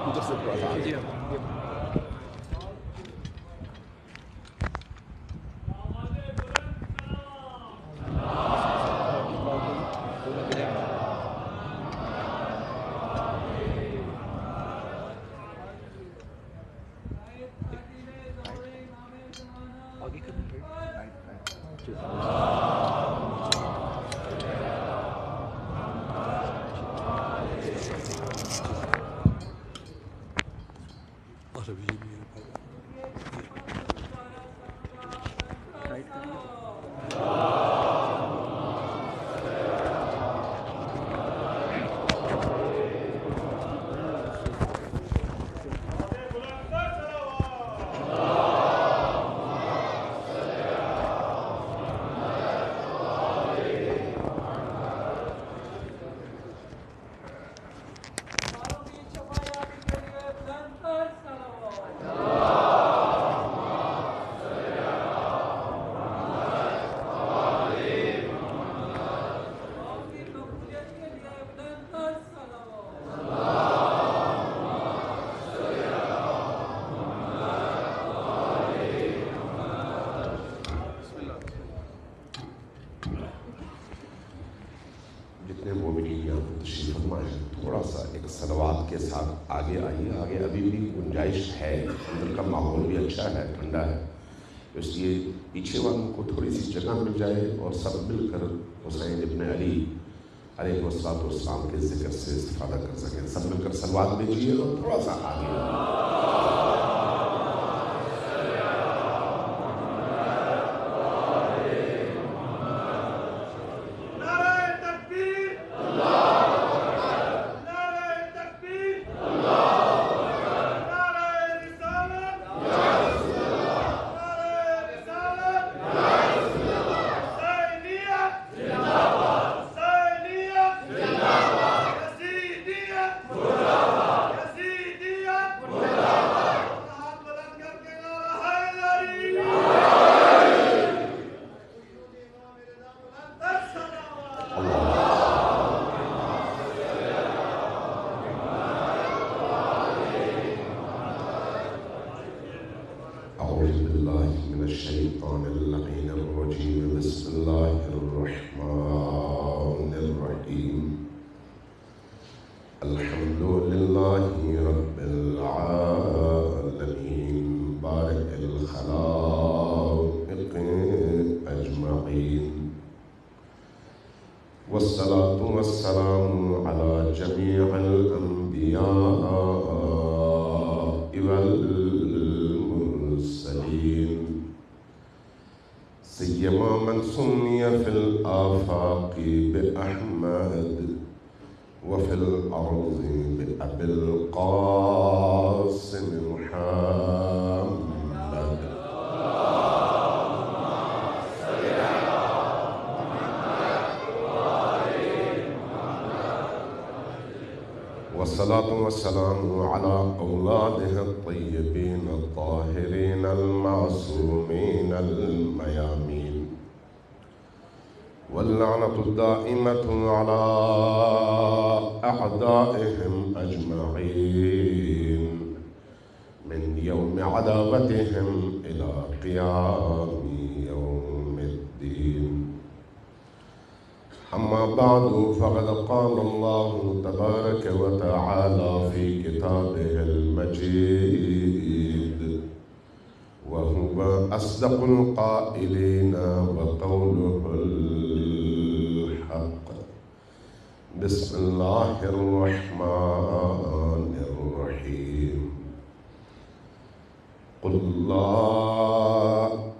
ادھر سے تھوڑا سا آگے۔ جتنے مومنین یہاں پر تشریف فرما ہے تھوڑا سا ایک صلوات کے ساتھ آگے آئیے. آگے ابھی بھی گنجائش ہے، اندر کا ماحول بھی اچھا ہے، ٹھنڈا ہے، اس لیے پیچھے والوں کو تھوڑی سی جگہ مل جائے اور سب مل کر حسین ابن علی علیہ السلام کے ذکر سے استفادہ کر سکیں. سب مل کر صلوات بھیجیے اور تھوڑا سا آگے. والصلاة والسلام على جميع الأنبياء والمرسلين سيما من سمي في الآفاق بأحمد وفي الأرض بأبي القاسم محمد. والصلاة والسلام على أولاده الطيبين الطاهرين المعصومين الميامين، واللعنة الدائمة على أعدائهم أجمعين من يوم عداوتهم إلى قيام يوم الدين. أما بعد فقد قال الله تبارك وتعالى في كتابه المجيد وهو أصدق القائلين وقوله الحق. بسم الله الرحمن الرحيم. قل لا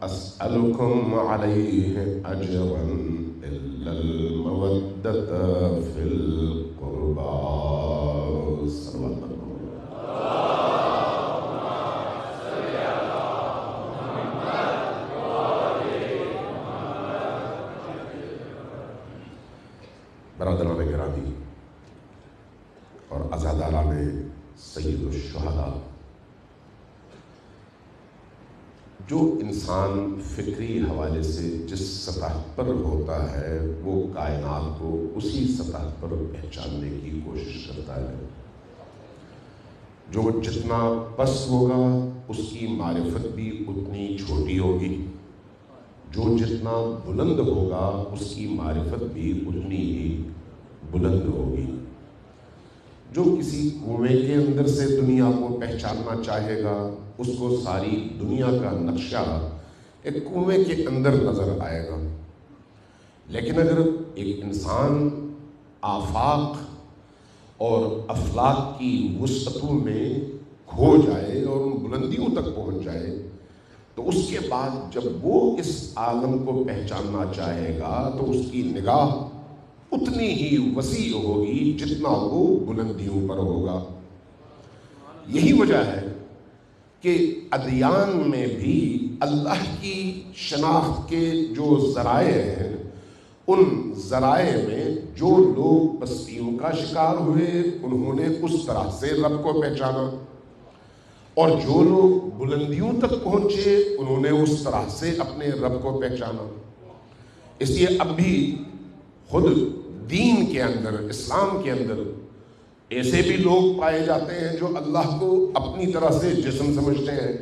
أسألكم عليه أجرا إلا المودة في القربى. صلى الله عليه وسلم. برادران گرامی اور عزاداران سید الشہداء، جو انسان فکری حوالے سے جس سطح پر ہوتا ہے وہ کائنات کو اسی سطح پر پہچاننے کی کوشش کرتا ہے. جو جتنا پست ہوگا اس کی معرفت بھی اتنی چھوٹی ہوگی، جو جتنا بلند ہوگا اس کی معرفت بھی اتنی ہی بلند ہوگی. جو کسی کنویں کے اندر سے دنیا کو پہچاننا چاہے گا اس کو ساری دنیا کا نقشہ ایک کنویں کے اندر نظر آئے گا. لیکن اگر ایک انسان آفاق اور افلاک کی وسعتوں میں کھو جائے اور ان بلندیوں تک پہنچ جائے تو اس کے بعد جب وہ اس عالم کو پہچاننا چاہے گا تو اس کی نگاہ اتنی ہی وسیع ہوگی جتنا وہ بلندیوں پر ہوگا. یہی وجہ ہے کہ ادیان میں بھی اللہ کی شناخت کے جو ذرائع ہیں ان ذرائع میں جو لوگ پستیوں کا شکار ہوئے انہوں نے اس طرح سے رب کو پہچانا، اور جو لوگ بلندیوں تک پہنچے انہوں نے اس طرح سے اپنے رب کو پہچانا. اس لیے اب بھی خود دین کے اندر، اسلام کے اندر ایسے بھی لوگ پائے جاتے ہیں جو اللہ کو اپنی طرح سے جسم سمجھتے ہیں،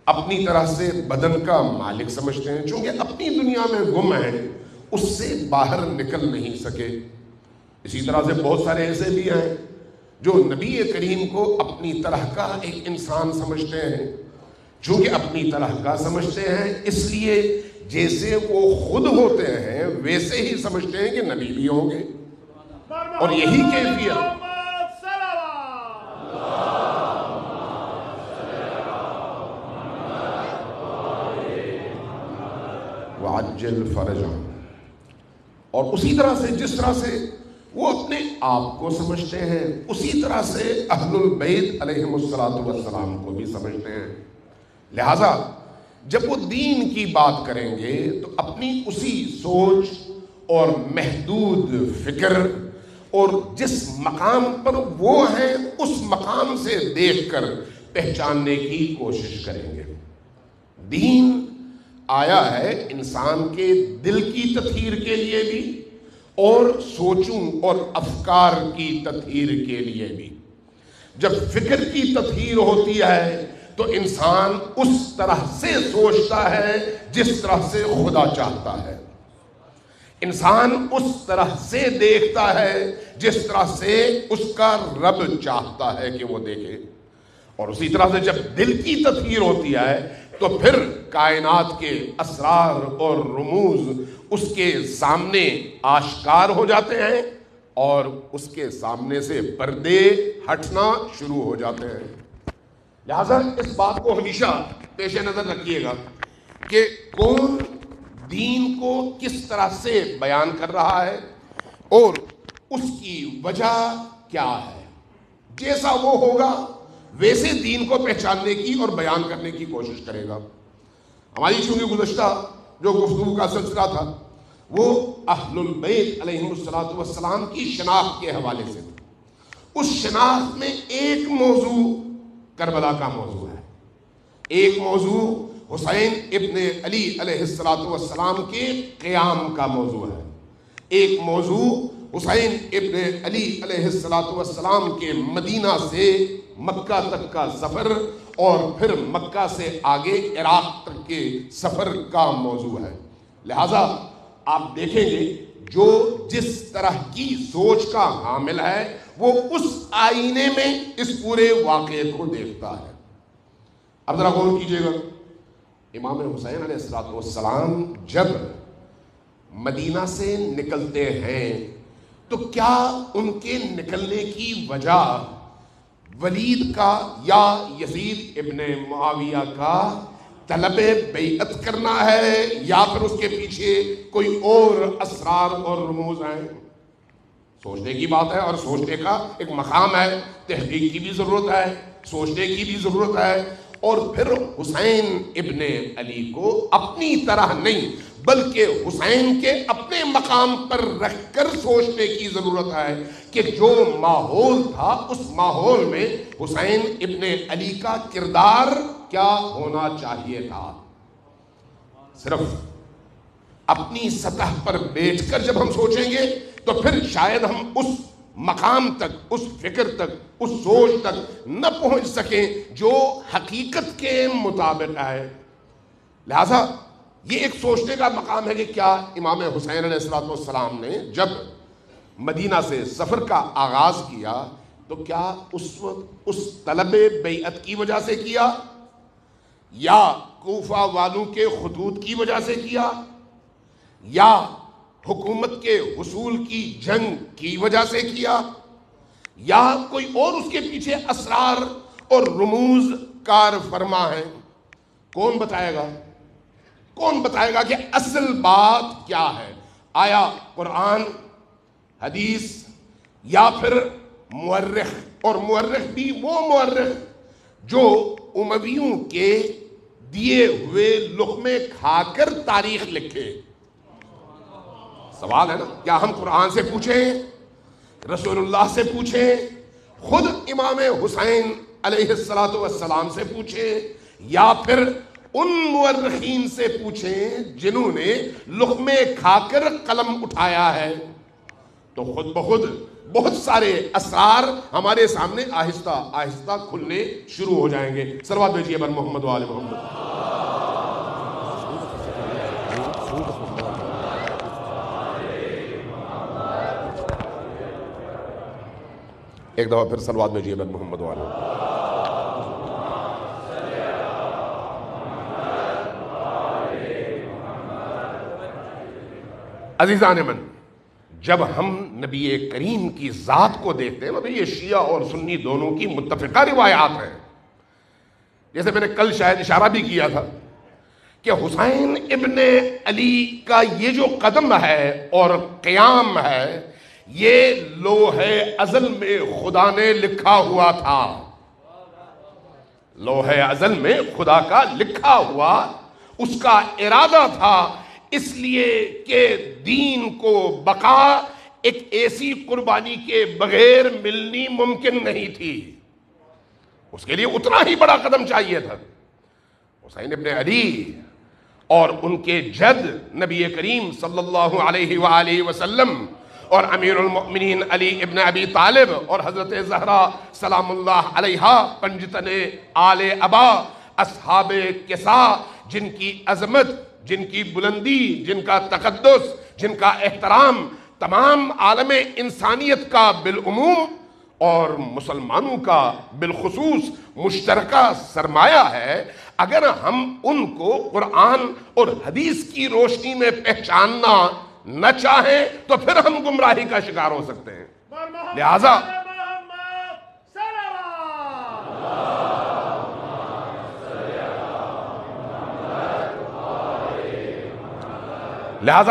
اپنی طرح سے بدن کا مالک سمجھتے ہیں، چونکہ اپنی دنیا میں گم ہیں، اس سے باہر نکل نہیں سکے. اسی طرح سے بہت سارے ایسے بھی ہیں جو نبی کریم کو اپنی طرح کا ایک انسان سمجھتے ہیں. چونکہ اپنی طرح کا سمجھتے ہیں اس لیے جیسے وہ خود ہوتے ہیں ویسے ہی سمجھتے ہیں کہ نبی بھی ہوں گے، اور یہی کیفیت وعجل فرجا، اور اسی طرح سے جس طرح سے وہ اپنے آپ کو سمجھتے ہیں اسی طرح سے اہل البیت علیہم السلام کو بھی سمجھتے ہیں. لہذا جب وہ دین کی بات کریں گے تو اپنی اسی سوچ اور محدود فکر اور جس مقام پر وہ ہیں اس مقام سے دیکھ کر پہچاننے کی کوشش کریں گے. دین آیا ہے انسان کے دل کی تطہیر کے لیے بھی اور سوچوں اور افکار کی تطہیر کے لیے بھی. جب فکر کی تطہیر ہوتی ہے تو انسان اس طرح سے سوچتا ہے جس طرح سے خدا چاہتا ہے، انسان اس طرح سے دیکھتا ہے جس طرح سے اس کا رب چاہتا ہے کہ وہ دیکھے. اور اسی طرح سے جب دل کی تطہیر ہوتی ہے تو پھر کائنات کے اسرار اور رموز اس کے سامنے آشکار ہو جاتے ہیں اور اس کے سامنے سے پردے ہٹنا شروع ہو جاتے ہیں. لہذا اس بات کو ہمیشہ پیش نظر رکھیے گا کہ کون دین کو کس طرح سے بیان کر رہا ہے اور اس کی وجہ کیا ہے. جیسا وہ ہوگا ویسے دین کو پہچاننے کی اور بیان کرنے کی کوشش کرے گا. ہماری چونکہ گزشتہ جو گفتگو کا سلسلہ تھا وہ اہل البیت علیہم السلام کی شناخت کے حوالے سے تھا. اس شناخت میں ایک موضوع کربلا کا موضوع ہے، ایک موضوع حسین ابن علی علیہ السلام کے قیام کا موضوع ہے، ایک موضوع حسین ابن علی علیہ السلام کے مدینہ سے مکہ تک کا سفر اور پھر مکہ سے آگے عراق تک کے سفر کا موضوع ہے. لہذا آپ دیکھیں گے جو جس طرح کی سوچ کا حامل ہے وہ اس آئینے میں اس پورے واقعے کو دیکھتا ہے. اب ذرا غور کیجئے گا، امام حسین علیہ السلام جب مدینہ سے نکلتے ہیں تو کیا ان کے نکلنے کی وجہ ولید کا یا یزید ابن معاویہ کا طلب بیعت کرنا ہے یا پھر اس کے پیچھے کوئی اور اسرار اور رموز ہیں؟ سوچنے کی بات ہے اور سوچنے کا ایک مقام ہے، تحقیق کی بھی ضرورت ہے، سوچنے کی بھی ضرورت ہے. اور پھر حسین ابن علی کو اپنی طرح نہیں بلکہ حسین کے اپنے مقام پر رکھ کر سوچنے کی ضرورت ہے کہ جو ماحول تھا اس ماحول میں حسین ابن علی کا کردار کیا ہونا چاہیے تھا. صرف اپنی سطح پر بیٹھ کر جب ہم سوچیں گے تو پھر شاید ہم اس مقام تک، اس فکر تک، اس سوچ تک نہ پہنچ سکیں جو حقیقت کے مطابق ہے. لہذا یہ ایک سوچنے کا مقام ہے کہ کیا امام حسین علیہ السلام نے جب مدینہ سے سفر کا آغاز کیا تو کیا اس وقت اس طلب بیعت کی وجہ سے کیا یا کوفہ والوں کے خطوط کی وجہ سے کیا یا حکومت کے حصول کی جنگ کی وجہ سے کیا یا کوئی اور اس کے پیچھے اسرار اور رموز کار فرما ہے؟ کون بتائے گا؟ کون بتائے گا کہ اصل بات کیا ہے؟ آیا قرآن، حدیث، یا پھر مورخ؟ اور مورخ بھی وہ مورخ جو امویوں کے دیے ہوئے لقمے کھا کر تاریخ لکھے. سوال ہے نا، کیا ہم قرآن سے پوچھیں، رسول اللہ سے پوچھیں، خود امام حسین علیہ السلام سے پوچھیں، یا پھر ان مورخین سے پوچھیں جنہوں نے لقمے کھا کر قلم اٹھایا ہے؟ تو خود بخود بہت سارے اسرار ہمارے سامنے آہستہ آہستہ کھلنے شروع ہو جائیں گے. صلوات بھیجیے بر محمد و آل محمد. ایک دفعہ پھر صلوات بھیجیے بر محمد و آل محمد. عزیزان من، جب ہم نبی کریم کی ذات کو دیکھتے ہیں، مطلب یہ شیعہ اور سنی دونوں کی متفقہ روایات ہیں. جیسے میں نے کل شاید اشارہ بھی کیا تھا کہ حسین ابن علی کا یہ جو قدم ہے اور قیام ہے، یہ لوح ازل میں خدا نے لکھا ہوا تھا. لوح ازل میں خدا کا لکھا ہوا اس کا ارادہ تھا، اس لیے کہ دین کو بقا ایک ایسی قربانی کے بغیر ملنی ممکن نہیں تھی. اس کے لیے اتنا ہی بڑا قدم چاہیے تھا. حسین ابن علی اور ان کے جد نبی کریم صلی اللہ علیہ وآلہ وسلم اور امیر المؤمنین علی ابن ابی طالب اور حضرت زہرا سلام اللہ علیہا پنجتن آل ابا اصحاب کسا، جن کی عظمت، جن کی بلندی، جن کا تقدس، جن کا احترام تمام عالم انسانیت کا بالعموم اور مسلمانوں کا بالخصوص مشترکہ سرمایہ ہے، اگر ہم ان کو قرآن اور حدیث کی روشنی میں پہچاننا نہ چاہیں تو پھر ہم گمراہی کا شکار ہو سکتے ہیں. لہذا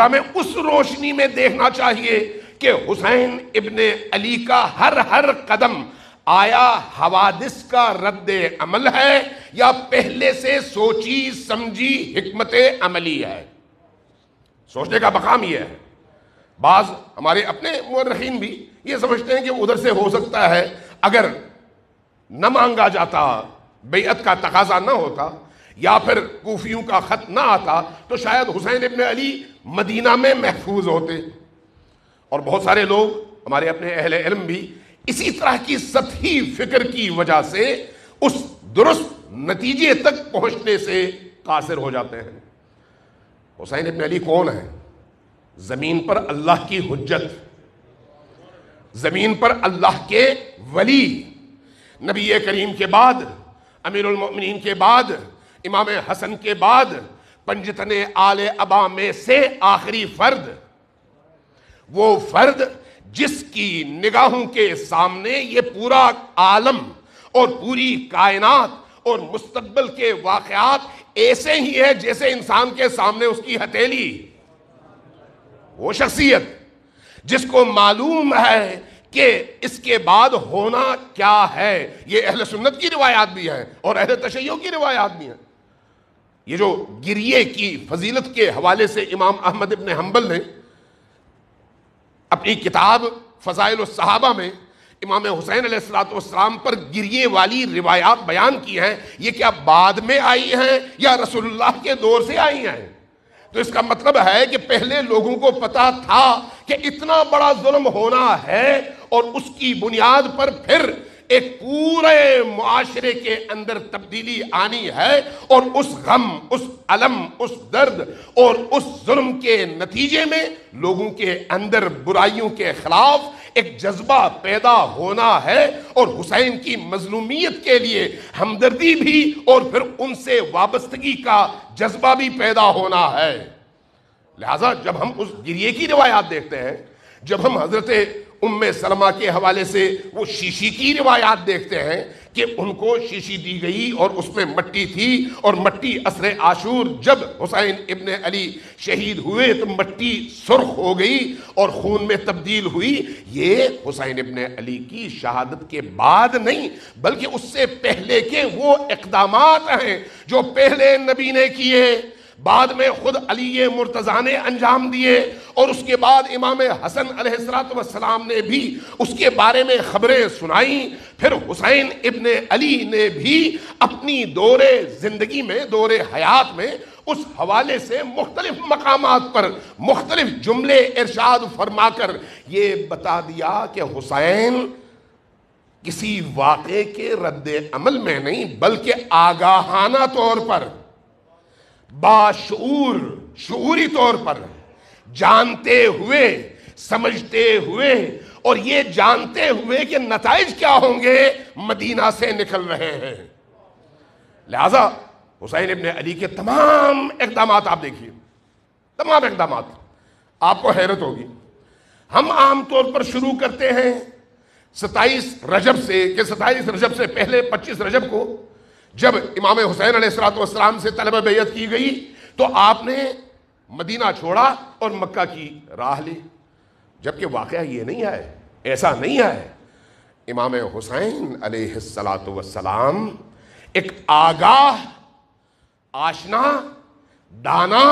ہمیں اس روشنی میں دیکھنا چاہیے کہ حسین ابن علی کا ہر قدم آیا حوادث کا رد عمل ہے یا پہلے سے سوچی سمجھی حکمت عملی ہے. سوچنے کا مقام یہ ہے. بعض ہمارے اپنے مورخین بھی یہ سمجھتے ہیں کہ ادھر سے ہو سکتا ہے اگر نہ مانگا جاتا، بیعت کا تقاضا نہ ہوتا یا پھر کوفیوں کا خط نہ آتا تو شاید حسین ابن علی مدینہ میں محفوظ ہوتے. اور بہت سارے لوگ ہمارے اپنے اہل علم بھی اسی طرح کی سطحی فکر کی وجہ سے اس درست نتیجے تک پہنچنے سے قاصر ہو جاتے ہیں. حسین ابن علی کون ہے؟ زمین پر اللہ کی حجت، زمین پر اللہ کے ولی، نبی کریم کے بعد، امیر المؤمنین کے بعد، امام حسن کے بعد پنجتن آل ابا میں سے آخری فرد، وہ فرد جس کی نگاہوں کے سامنے یہ پورا عالم اور پوری کائنات اور مستقبل کے واقعات ایسے ہی ہے جیسے انسان کے سامنے اس کی ہتھیلی. وہ شخصیت جس کو معلوم ہے کہ اس کے بعد ہونا کیا ہے. یہ اہل سنت کی روایات بھی ہیں اور اہل تشیع کی روایات بھی ہیں. یہ جو گریے کی فضیلت کے حوالے سے امام احمد ابن حنبل نے اپنی کتاب فضائل الصحابہ میں امام حسین علیہ السلام پر گریے والی روایات بیان کی ہیں، یہ کیا بعد میں آئی ہیں یا رسول اللہ کے دور سے آئی ہیں؟ تو اس کا مطلب ہے کہ پہلے لوگوں کو پتا تھا کہ اتنا بڑا ظلم ہونا ہے، اور اس کی بنیاد پر پھر ایک پورے معاشرے کے اندر تبدیلی آنی ہے، اور اس غم، اس علم، اس درد اور اس ظلم کے نتیجے میں لوگوں کے اندر برائیوں کے خلاف ایک جذبہ پیدا ہونا ہے، اور حسین کی مظلومیت کے لیے ہمدردی بھی اور پھر ان سے وابستگی کا جذبہ بھی پیدا ہونا ہے۔ لہٰذا جب ہم اس گریے کی روایات دیکھتے ہیں، جب ہم حضرت ام سلمہ کے حوالے سے وہ شیشی کی روایات دیکھتے ہیں کہ ان کو شیشی دی گئی اور اس میں مٹی تھی، اور مٹی عصر عاشور جب حسین ابن علی شہید ہوئے تو مٹی سرخ ہو گئی اور خون میں تبدیل ہوئی، یہ حسین ابن علی کی شہادت کے بعد نہیں بلکہ اس سے پہلے کے وہ اقدامات ہیں جو پہلے نبی نے کیے، بعد میں خود علی مرتضیٰ نے انجام دیے، اور اس کے بعد امام حسن علیہ السلام نے بھی اس کے بارے میں خبریں سنائیں۔ پھر حسین ابن علی نے بھی اپنی دور زندگی میں، دور حیات میں اس حوالے سے مختلف مقامات پر مختلف جملے ارشاد فرما کر یہ بتا دیا کہ حسین کسی واقعے کے رد عمل میں نہیں بلکہ آگاہانہ طور پر، باشعور، شعوری طور پر، جانتے ہوئے، سمجھتے ہوئے، اور یہ جانتے ہوئے کہ نتائج کیا ہوں گے، مدینہ سے نکل رہے ہیں۔ لہذا حسین ابن علی کے تمام اقدامات آپ دیکھیے، تمام اقدامات، آپ کو حیرت ہوگی۔ ہم عام طور پر شروع کرتے ہیں 27 رجب سے، کہ 27 رجب سے پہلے 25 رجب کو جب امام حسین علیہ السلام سے طلب بیعت کی گئی تو آپ نے مدینہ چھوڑا اور مکہ کی راہ لی، جبکہ واقعہ یہ نہیں ہے، ایسا نہیں ہے۔ امام حسین علیہ السلام ایک آگاہ، آشنا، دانا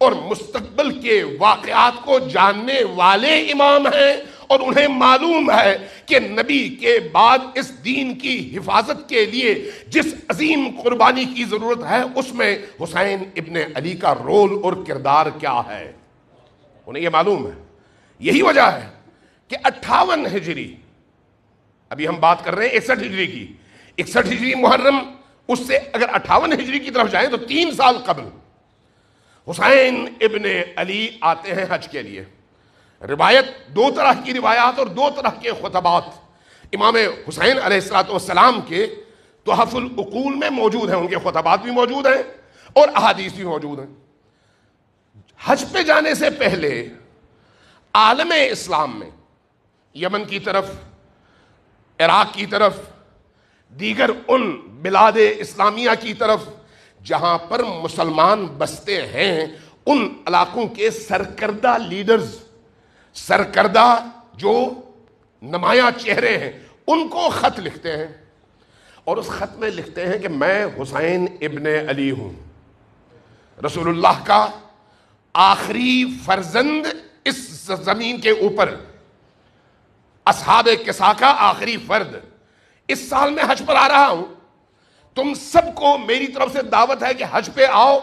اور مستقبل کے واقعات کو جاننے والے امام ہیں، اور انہیں معلوم ہے کہ نبی کے بعد اس دین کی حفاظت کے لیے جس عظیم قربانی کی ضرورت ہے اس میں حسین ابن علی کا رول اور کردار کیا ہے، انہیں یہ معلوم ہے۔ یہی وجہ ہے کہ 58 ہجری، ابھی ہم بات کر رہے ہیں 61 ہجری کی، 61 ہجری محرم، اس سے اگر 58 ہجری کی طرف جائیں تو 3 سال قبل حسین ابن علی آتے ہیں حج کے لیے۔ روایت، 2 طرح کی روایات اور 2 طرح کے خطبات امام حسین علیہ السلام کے تحف العقول میں موجود ہیں، ان کے خطبات بھی موجود ہیں اور احادیث بھی موجود ہیں۔ حج پہ جانے سے پہلے عالم اسلام میں، یمن کی طرف، عراق کی طرف، دیگر ان بلاد اسلامیہ کی طرف جہاں پر مسلمان بستے ہیں، ان علاقوں کے سرکردہ لیڈرز، سرکردہ جو نمایاں چہرے ہیں، ان کو خط لکھتے ہیں، اور اس خط میں لکھتے ہیں کہ میں حسین ابن علی ہوں، رسول اللہ کا آخری فرزند اس زمین کے اوپر، اصحاب کسا کا آخری فرد، اس سال میں حج پر آ رہا ہوں، تم سب کو میری طرف سے دعوت ہے کہ حج پہ آؤ۔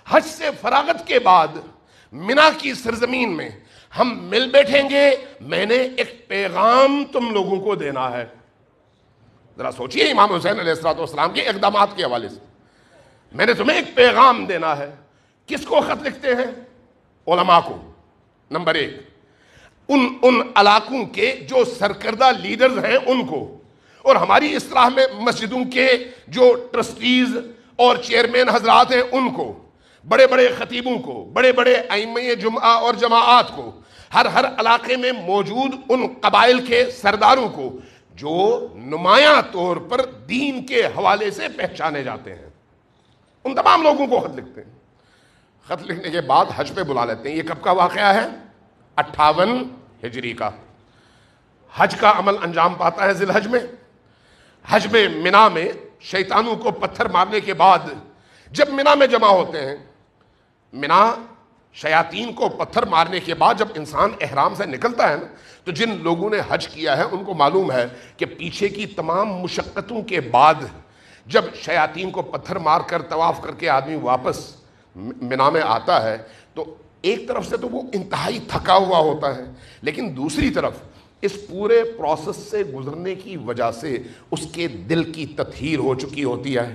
حج سے فراغت کے بعد منا کی سرزمین میں ہم مل بیٹھیں گے، میں نے ایک پیغام تم لوگوں کو دینا ہے۔ ذرا سوچئے امام حسین علیہ السلام کے اقدامات کے حوالے سے، میں نے تمہیں ایک پیغام دینا ہے۔ کس کو خط لکھتے ہیں؟ علماء کو، نمبر 1، ان علاقوں کے جو سرکردہ لیڈرز ہیں ان کو، اور ہماری اصطلاح میں مسجدوں کے جو ٹرسٹیز اور چیئرمین حضرات ہیں ان کو، بڑے بڑے خطیبوں کو، بڑے بڑے ائمہ جمعہ اور جماعات کو، ہر علاقے میں موجود ان قبائل کے سرداروں کو جو نمایاں طور پر دین کے حوالے سے پہچانے جاتے ہیں، ان تمام لوگوں کو خط لکھتے ہیں۔ خط لکھنے کے بعد حج پہ بلا لیتے ہیں۔ یہ کب کا واقعہ ہے؟ 58 ہجری کا۔ حج کا عمل انجام پاتا ہے ذی الحج میں۔ حج میں منا میں شیطانوں کو پتھر مارنے کے بعد جب منا میں جمع ہوتے ہیں، منا شیاطین کو پتھر مارنے کے بعد جب انسان احرام سے نکلتا ہے نا، تو جن لوگوں نے حج کیا ہے ان کو معلوم ہے کہ پیچھے کی تمام مشقتوں کے بعد جب شیاطین کو پتھر مار کر طواف کر کے آدمی واپس منا میں آتا ہے تو ایک طرف سے تو وہ انتہائی تھکا ہوا ہوتا ہے، لیکن دوسری طرف اس پورے پروسیس سے گزرنے کی وجہ سے اس کے دل کی تطہیر ہو چکی ہوتی ہے،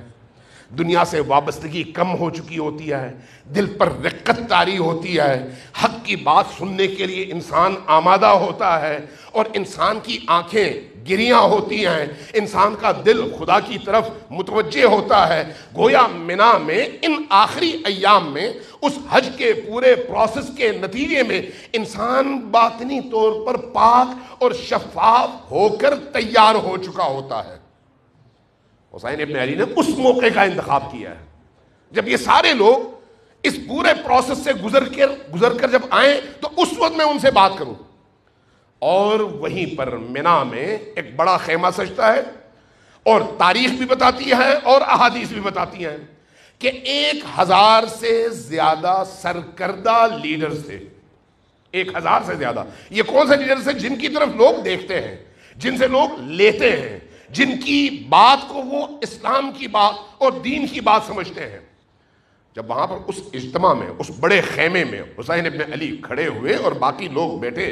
دنیا سے وابستگی کم ہو چکی ہوتی ہے، دل پر رقت طاری ہوتی ہے، حق کی بات سننے کے لیے انسان آمادہ ہوتا ہے، اور انسان کی آنکھیں گریاں ہوتی ہیں، انسان کا دل خدا کی طرف متوجہ ہوتا ہے۔ گویا منا میں ان آخری ایام میں اس حج کے پورے پروسیس کے نتیجے میں انسان باطنی طور پر پاک اور شفاف ہو کر تیار ہو چکا ہوتا ہے۔ حسین ابن علی نے اس موقع کا انتخاب کیا ہے جب یہ سارے لوگ اس پورے پروسیس سے گزر کر جب آئیں تو اس وقت میں ان سے بات کروں، اور وہیں پر منا میں ایک بڑا خیمہ سجتا ہے، اور تاریخ بھی بتاتی ہے اور احادیث بھی بتاتی ہیں کہ 1000 سے زیادہ سرکردہ لیڈرز تھے، 1000 سے زیادہ۔ یہ کون سے لیڈرز ہیں؟ جن کی طرف لوگ دیکھتے ہیں، جن سے لوگ لیتے ہیں، جن کی بات کو وہ اسلام کی بات اور دین کی بات سمجھتے ہیں۔ جب وہاں پر اس اجتماع میں، اس بڑے خیمے میں حسین ابن علی کھڑے ہوئے اور باقی لوگ بیٹھے،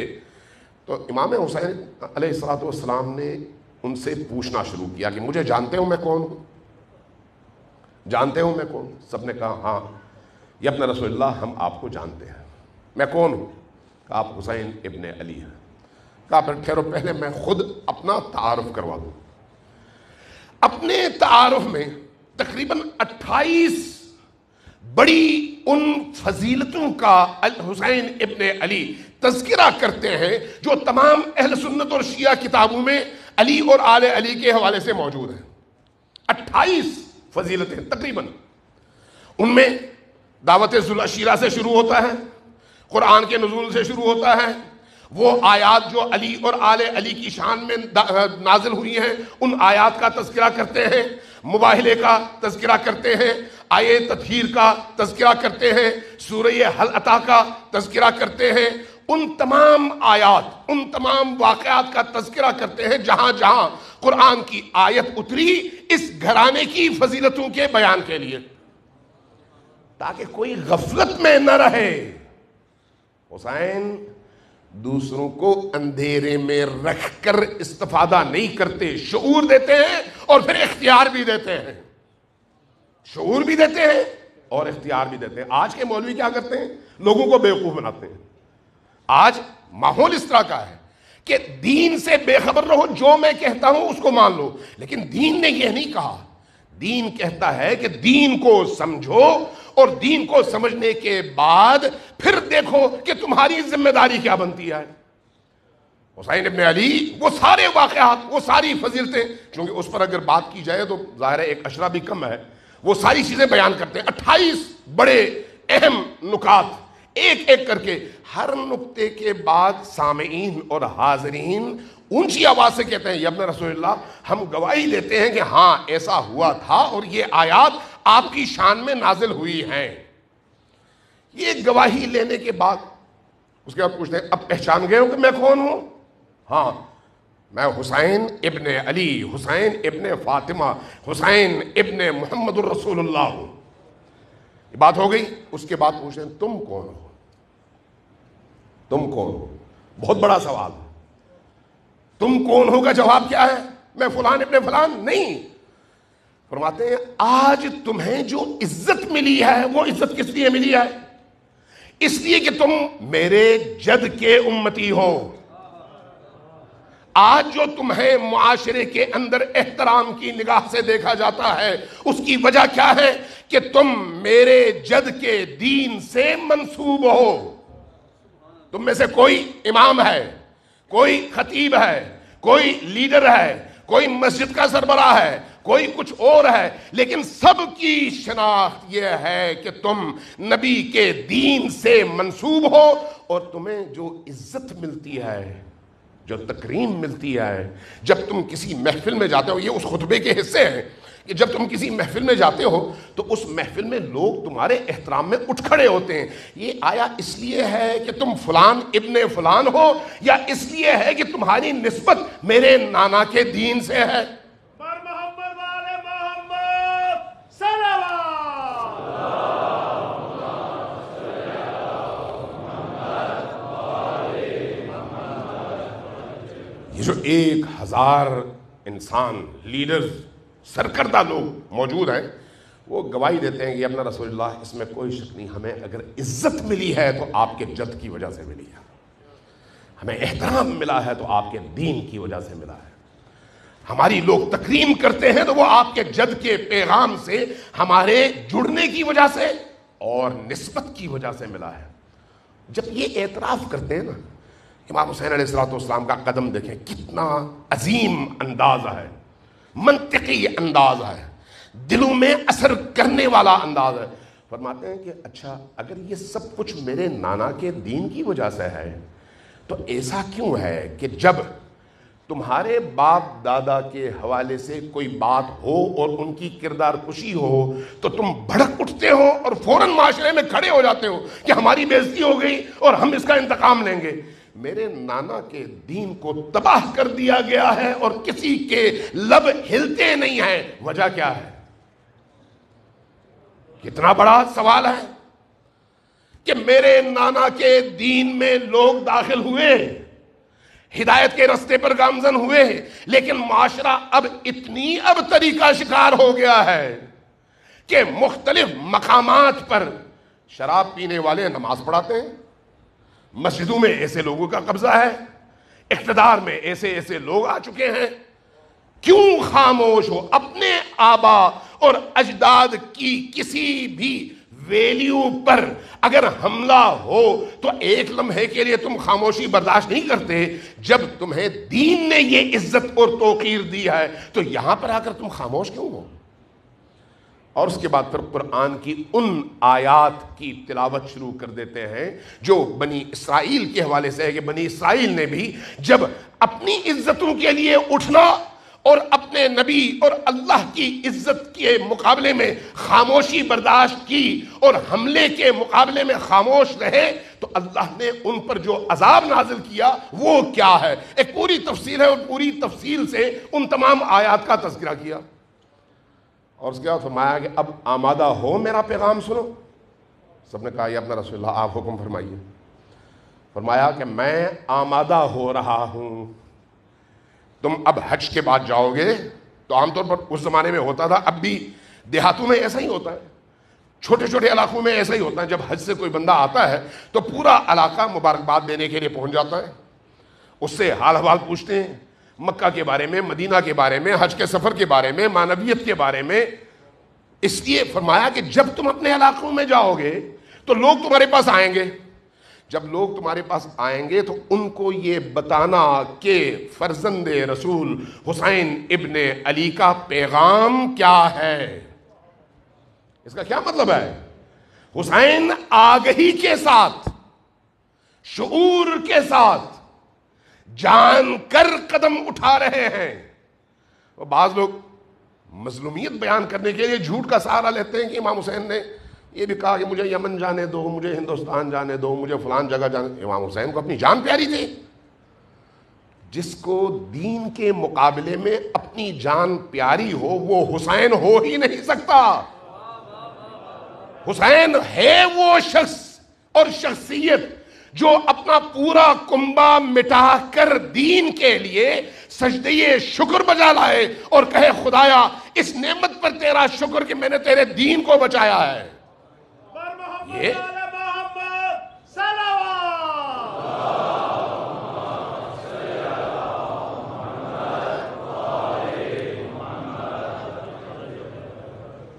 تو امام حسین علیہ السلام نے ان سے پوچھنا شروع کیا کہ مجھے جانتے ہو میں کون ہوں؟ جانتے ہو میں کون؟ سب نے کہا ہاں یا ابن رسول اللہ، ہم آپ کو جانتے ہیں۔ میں کون ہوں؟ کہا آپ حسین ابن علی ہیں۔ کہا پھر ٹھہرو، پہلے میں خود اپنا تعارف کروا دوں۔ اپنے تعارف میں تقریباً 28 بڑی ان فضیلتوں کا حسین ابن علی تذکرہ کرتے ہیں جو تمام اہل سنت اور شیعہ کتابوں میں علی اور آل علی کے حوالے سے موجود ہیں۔ 28 فضیلتیں تقریباً، ان میں دعوت ذوالعشیرہ سے شروع ہوتا ہے، قرآن کے نزول سے شروع ہوتا ہے، وہ آیات جو علی اور آل علی کی شان میں نازل ہوئی ہیں ان آیات کا تذکرہ کرتے ہیں، مباہلے کا تذکرہ کرتے ہیں، آیے تطہیر کا تذکرہ کرتے ہیں، سورہ حل عطا کا تذکرہ کرتے ہیں، ان تمام آیات، ان تمام واقعات کا تذکرہ کرتے ہیں جہاں جہاں قرآن کی آیت اتری اس گھرانے کی فضیلتوں کے بیان کے لیے، تاکہ کوئی غفلت میں نہ رہے۔ حسین دوسروں کو اندھیرے میں رکھ کر استفادہ نہیں کرتے، شعور دیتے ہیں اور پھر اختیار بھی دیتے ہیں، شعور بھی دیتے ہیں اور اختیار بھی دیتے ہیں۔ آج کے مولوی کیا کرتے ہیں؟ لوگوں کو بیوقوف بناتے ہیں۔ آج ماحول اس طرح کا ہے کہ دین سے بے خبر رہو، جو میں کہتا ہوں اس کو مان لو، لیکن دین نے یہ نہیں کہا۔ دین کہتا ہے کہ دین کو سمجھو اور دین کو سمجھنے کے بعد پھر دیکھو کہ تمہاری ذمہ داری کیا بنتی ہے۔ حسین ابن علی وہ سارے واقعات، وہ ساری فضیلتیں، کیونکہ اس پر اگر بات کی جائے تو ظاہر ہے ایک اشرہ بھی کم ہے، وہ ساری چیزیں بیان کرتے ہیں۔ 28 بڑے اہم نکات ایک ایک کر کے، ہر نقطے کے بعد سامعین اور حاضرین اونچی آواز سے کہتے ہیں یا ابن رسول اللہ، ہم گواہی دیتے ہیں کہ ہاں ایسا ہوا تھا اور یہ آیات آپ کی شان میں نازل ہوئی ہیں۔ یہ گواہی لینے کے بعد اس کے بعد پوچھتے ہیں اب پہچان گئے ہو کہ میں کون ہوں؟ ہاں، میں حسین ابن علی، حسین ابن فاطمہ، حسین ابن محمد الرسول اللہ ہوں۔ یہ بات ہو گئی۔ اس کے بعد پوچھتے ہیں تم کون ہو؟ تم کون ہو؟ بہت بڑا سوال۔ تم کون ہو کا جواب کیا ہے؟ میں فلان ابن فلان نہیں۔ فرماتے ہیں آج تمہیں جو عزت ملی ہے وہ عزت کس لیے ملی ہے؟ اس لیے کہ تم میرے جد کے امتی ہو۔ آج جو تمہیں معاشرے کے اندر احترام کی نگاہ سے دیکھا جاتا ہے اس کی وجہ کیا ہے؟ کہ تم میرے جد کے دین سے منسوب ہو۔ تم میں سے کوئی امام ہے، کوئی خطیب ہے، کوئی لیڈر ہے، کوئی مسجد کا سربراہ ہے، کوئی کچھ اور ہے، لیکن سب کی شناخت یہ ہے کہ تم نبی کے دین سے منسوب ہو، اور تمہیں جو عزت ملتی ہے جو تکریم ملتی ہے جب تم کسی محفل میں جاتے ہو. یہ اس خطبے کے حصے ہیں کہ جب تم کسی محفل میں جاتے ہو تو اس محفل میں لوگ تمہارے احترام میں اٹھ کھڑے ہوتے ہیں. یہ آیا اس لیے ہے کہ تم فلان ابن فلان ہو یا اس لیے ہے کہ تمہاری نسبت میرے نانا کے دین سے ہے؟ محمد والے محمد صلوات. یہ جو 1000 انسان لیڈرز سرکردہ لوگ موجود ہیں وہ گواہی دیتے ہیں کہ اپنا رسول اللہ اس میں کوئی شک نہیں، ہمیں اگر عزت ملی ہے تو آپ کے جد کی وجہ سے ملی ہے، ہمیں احترام ملا ہے تو آپ کے دین کی وجہ سے ملا ہے، ہماری لوگ تکریم کرتے ہیں تو وہ آپ کے جد کے پیغام سے ہمارے جڑنے کی وجہ سے اور نسبت کی وجہ سے ملا ہے. جب یہ اعتراف کرتے ہیں نا، امام حسین علیہ السلام کا قدم دیکھیں کتنا عظیم انداز ہے، منطقی انداز ہے، دلوں میں اثر کرنے والا انداز ہے. فرماتے ہیں کہ اچھا اگر یہ سب کچھ میرے نانا کے دین کی وجہ سے ہے تو ایسا کیوں ہے کہ جب تمہارے باپ دادا کے حوالے سے کوئی بات ہو اور ان کی کردار کشی ہو تو تم بھڑک اٹھتے ہو اور فوراً معاشرے میں کھڑے ہو جاتے ہو کہ ہماری بے عزتی ہو گئی اور ہم اس کا انتقام لیں گے. میرے نانا کے دین کو تباہ کر دیا گیا ہے اور کسی کے لب ہلتے نہیں ہیں، وجہ کیا ہے؟ کتنا بڑا سوال ہے کہ میرے نانا کے دین میں لوگ داخل ہوئے، ہدایت کے رستے پر گامزن ہوئے، لیکن معاشرہ اب اتنی ابتری کا شکار ہو گیا ہے کہ مختلف مقامات پر شراب پینے والے نماز پڑھاتے ہیں، مسجدوں میں ایسے لوگوں کا قبضہ ہے، اقتدار میں ایسے لوگ آ چکے ہیں. کیوں خاموش ہو؟ اپنے آبا اور اجداد کی کسی بھی ویلیو پر اگر حملہ ہو تو ایک لمحے کے لیے تم خاموشی برداشت نہیں کرتے. جب تمہیں دین نے یہ عزت اور توقیر دی ہے تو یہاں پر آ کر تم خاموش کیوں ہو؟ اور اس کے بعد پھر قرآن کی ان آیات کی تلاوت شروع کر دیتے ہیں جو بنی اسرائیل کے حوالے سے ہے کہ بنی اسرائیل نے بھی جب اپنی عزتوں کے لیے اٹھنا اور اپنے نبی اور اللہ کی عزت کے مقابلے میں خاموشی برداشت کی اور حملے کے مقابلے میں خاموش رہے تو اللہ نے ان پر جو عذاب نازل کیا وہ کیا ہے. ایک پوری تفصیل ہے اور پوری تفصیل سے ان تمام آیات کا تذکرہ کیا اور اس کے بعد فرمایا کہ اب آمادہ ہو میرا پیغام سنو. سب نے کہا یا اپنا رسول اللہ آپ حکم فرمائیے. فرمایا کہ میں آمادہ ہو رہا ہوں. تم اب حج کے بعد جاؤ گے تو عام طور پر اس زمانے میں ہوتا تھا، اب بھی دیہاتوں میں ایسا ہی ہوتا ہے، چھوٹے چھوٹے علاقوں میں ایسا ہی ہوتا ہے. جب حج سے کوئی بندہ آتا ہے تو پورا علاقہ مبارکباد دینے کے لیے پہنچ جاتا ہے، اس سے حال حوال پوچھتے ہیں، مکہ کے بارے میں، مدینہ کے بارے میں، حج کے سفر کے بارے میں، معنویت کے بارے میں. اس لیے فرمایا کہ جب تم اپنے علاقوں میں جاؤ گے تو لوگ تمہارے پاس آئیں گے. جب لوگ تمہارے پاس آئیں گے تو ان کو یہ بتانا کہ فرزند رسول حسین ابن علی کا پیغام کیا ہے. اس کا کیا مطلب ہے؟ حسین آگہی کے ساتھ، شعور کے ساتھ جان کر قدم اٹھا رہے ہیں. اور بعض لوگ مظلومیت بیان کرنے کے لیے جھوٹ کا سہارا لیتے ہیں کہ امام حسین نے یہ بھی کہا کہ مجھے یمن جانے دو، مجھے ہندوستان جانے دو، مجھے فلان جگہ جانے. امام حسین کو اپنی جان پیاری تھی. جس کو دین کے مقابلے میں اپنی جان پیاری ہو وہ حسین ہو ہی نہیں سکتا. حسین ہے وہ شخص اور شخصیت جو اپنا پورا کنبہ مٹا کر دین کے لیے سجدے شکر بجا لائے اور کہے خدایا اس نعمت پر تیرا شکر کہ میں نے تیرے دین کو بچایا ہے. یہ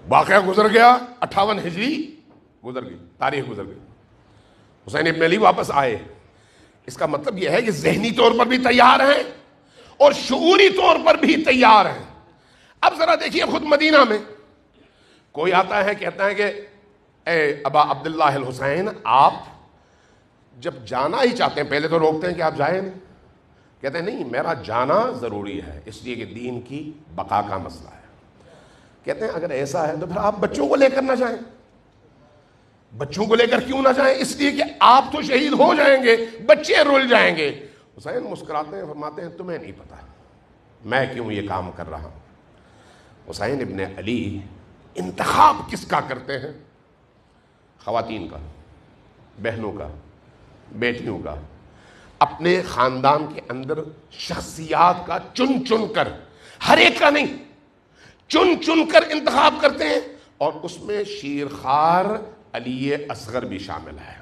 واقعہ گزر گیا، 58 ہجری گزر گئی، تاریخ گزر گئی. حسین ابن علی واپس آئے. اس کا مطلب یہ ہے کہ ذہنی طور پر بھی تیار ہیں اور شعوری طور پر بھی تیار ہیں. اب ذرا دیکھیے خود مدینہ میں کوئی آتا ہے کہتا ہے کہ اے ابا عبداللہ الحسین، آپ جب جانا ہی چاہتے ہیں پہلے تو روکتے ہیں کہ آپ جائیں نہیں، کہتے ہیں نہیں میرا جانا ضروری ہے اس لیے کہ دین کی بقا کا مسئلہ ہے. کہتے ہیں اگر ایسا ہے تو پھر آپ بچوں کو لے کر نہ جائیں. بچوں کو لے کر کیوں نہ جائیں؟ اس لیے کہ آپ تو شہید ہو جائیں گے، بچے رل جائیں گے. حسین مسکراتے ہیں، فرماتے ہیں تمہیں نہیں پتا میں کیوں یہ کام کر رہا ہوں. حسین ابن علی انتخاب کس کا کرتے ہیں؟ خواتین کا، بہنوں کا، بیٹیوں کا، اپنے خاندان کے اندر شخصیات کا چن چن کر، ہر ایک کا نہیں، چن چن کر انتخاب کرتے ہیں. اور اس میں شیرخوار علی اصغر بھی شامل ہے.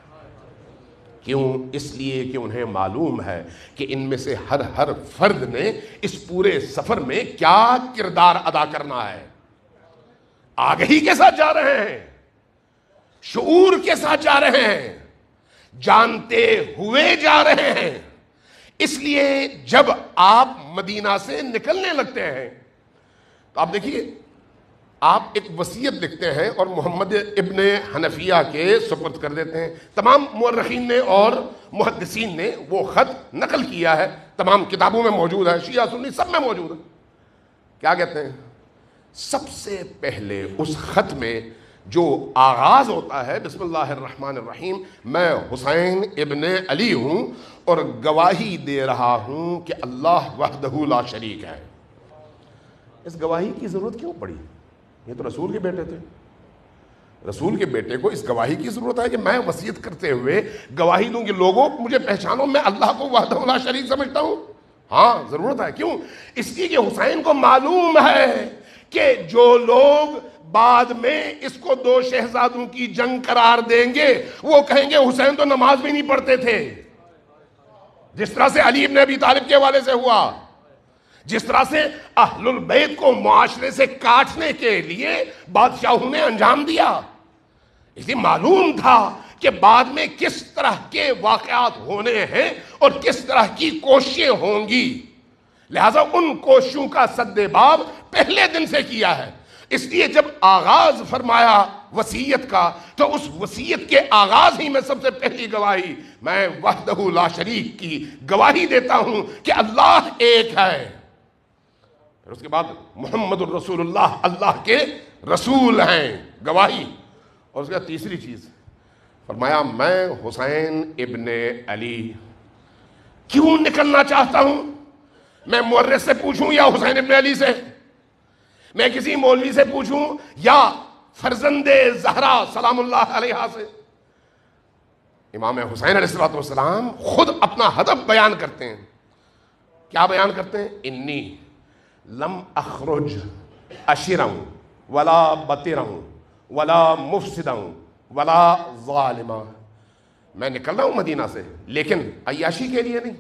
کیوں؟ اس لیے کہ انہیں معلوم ہے کہ ان میں سے ہر فرد نے اس پورے سفر میں کیا کردار ادا کرنا ہے. آگہی کے ساتھ جا رہے ہیں، شعور کے ساتھ جا رہے ہیں، جانتے ہوئے جا رہے ہیں. اس لیے جب آپ مدینہ سے نکلنے لگتے ہیں تو آپ دیکھیے، آپ ایک وصیت لکھتے ہیں اور محمد ابن حنفیہ کے سپرد کر دیتے ہیں. تمام مورخین نے اور محدثین نے وہ خط نقل کیا ہے، تمام کتابوں میں موجود ہے، شیعہ سنی سب میں موجود ہے. کیا کہتے ہیں؟ سب سے پہلے اس خط میں جو آغاز ہوتا ہے بسم اللہ الرحمن الرحیم، میں حسین ابن علی ہوں اور گواہی دے رہا ہوں کہ اللہ وحدہ لا شریک ہے. اس گواہی کی ضرورت کیوں پڑی؟ یہ تو رسول کے بیٹے تھے. رسول کے بیٹے کو اس گواہی کی ضرورت ہے کہ میں وصیت کرتے ہوئے گواہی دوں کہ لوگوں مجھے پہچانو، میں اللہ کو وحدہ لا شریک سمجھتا ہوں. ہاں ضرورت ہے. کیوں؟ اس لیے کہ حسین کو معلوم ہے کہ جو لوگ بعد میں اس کو دو شہزادوں کی جنگ قرار دیں گے وہ کہیں گے حسین تو نماز بھی نہیں پڑھتے تھے. جس طرح سے علی ابن ابی طالب کے حوالے سے ہوا، جس طرح سے اہل البیت کو معاشرے سے کاٹنے کے لیے بادشاہوں نے انجام دیا. اس لیے معلوم تھا کہ بعد میں کس طرح کے واقعات ہونے ہیں اور کس طرح کی کوششیں ہوں گی. لہذا ان کوششوں کا سد باب پہلے دن سے کیا ہے. اس لیے جب آغاز فرمایا وصیت کا تو اس وصیت کے آغاز ہی میں سب سے پہلی گواہی میں وحدہ لا شریک کی گواہی دیتا ہوں کہ اللہ ایک ہے. پھر اس کے بعد محمد الرسول اللہ، اللہ کے رسول ہیں، گواہی. اور اس کے بعد تیسری چیز فرمایا میں حسین ابن علی کیوں نکلنا چاہتا ہوں. میں مورخ سے پوچھوں یا حسین ابن علی سے؟ میں کسی مولوی سے پوچھوں یا فرزند زہرا سلام اللہ علیہا سے؟ امام حسین علیہ السلام خود اپنا ہدف بیان کرتے ہیں. کیا بیان کرتے ہیں؟ انی لم اخرج اشرا ولا بطرا ولا مفسدا ولا ظالما. میں نکل رہا ہوں مدینہ سے لیکن عیاشی کے لیے نہیں،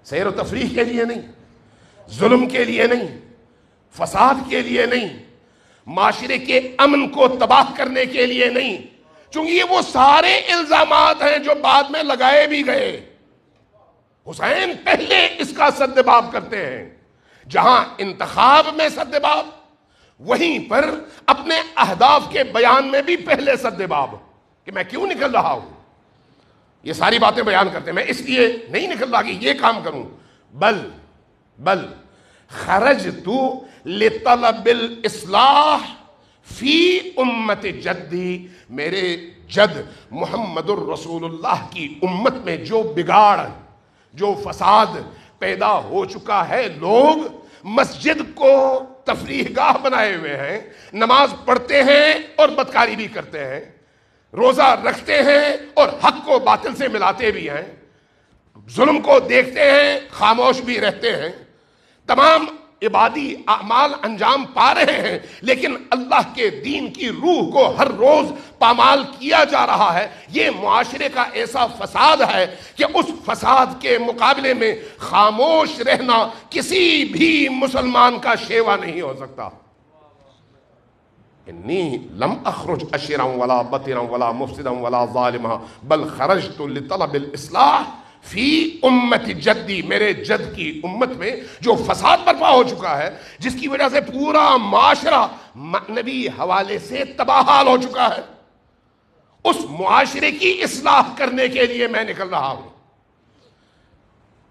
سیر و تفریح کے لیے نہیں، ظلم کے لیے نہیں، فساد کے لیے نہیں، معاشرے کے امن کو تباہ کرنے کے لیے نہیں. چونکہ یہ وہ سارے الزامات ہیں جو بعد میں لگائے بھی گئے. حسین پہلے اس کا سدباب کرتے ہیں. جہاں انتخاب میں سدباب، وہیں پر اپنے اہداف کے بیان میں بھی پہلے سدباب کہ میں کیوں نکل رہا ہوں. یہ ساری باتیں بیان کرتے ہیں. میں اس لیے نہیں نکل رہا کہ یہ کام کروں، بل خرجت لطلب الاصلاح فی امت جدی. میرے جد محمد الرسول اللہ کی امت میں جو بگاڑ، جو فساد پیدا ہو چکا ہے، لوگ مسجد کو تفریح گاہ بنائے ہوئے ہیں، نماز پڑھتے ہیں اور بدکاری بھی کرتے ہیں، روزہ رکھتے ہیں اور حق کو باطل سے ملاتے بھی ہیں، ظلم کو دیکھتے ہیں خاموش بھی رہتے ہیں، تمام عبادی اعمال انجام پا رہے ہیں، لیکن اللہ کے دین کی روح کو ہر روز پامال کیا جا رہا ہے. یہ معاشرے کا ایسا فساد ہے کہ اس فساد کے مقابلے میں خاموش رہنا کسی بھی مسلمان کا شیوا نہیں ہو سکتا. انی لم اخرج اشرا ولا بطرا ولا مفسدا ولا ظالما بل خرجت لطلب الاصلاح فی امت جدی. میرے جد کی امت میں جو فساد برپا ہو چکا ہے، جس کی وجہ سے پورا معاشرہ معنوی حوالے سے تباہ ہو چکا ہے، اس معاشرے کی اصلاح کرنے کے لیے میں نکل رہا ہوں.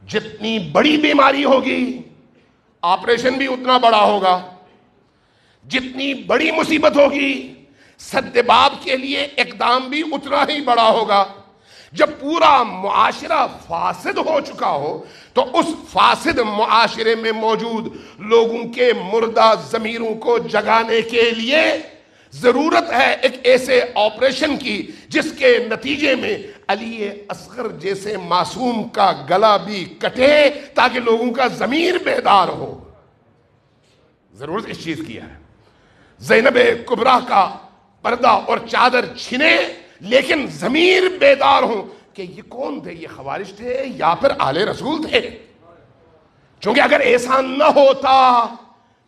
جتنی بڑی بیماری ہوگی آپریشن بھی اتنا بڑا ہوگا، جتنی بڑی مصیبت ہوگی سد باب کے لیے اقدام بھی اتنا ہی بڑا ہوگا۔ جب پورا معاشرہ فاسد ہو چکا ہو تو اس فاسد معاشرے میں موجود لوگوں کے مردہ ضمیروں کو جگانے کے لیے ضرورت ہے ایک ایسے آپریشن کی جس کے نتیجے میں علی اصغر جیسے معصوم کا گلا بھی کٹے تاکہ لوگوں کا ضمیر بیدار ہو۔ ضرورت اس چیز کی ہے۔ زینب کبریٰ کا پردہ اور چادر چھنے لیکن ضمیر بیدار ہوں کہ یہ کون تھے، یہ خوارج تھے یا پھر آل رسول تھے۔ چونکہ اگر ایسا نہ ہوتا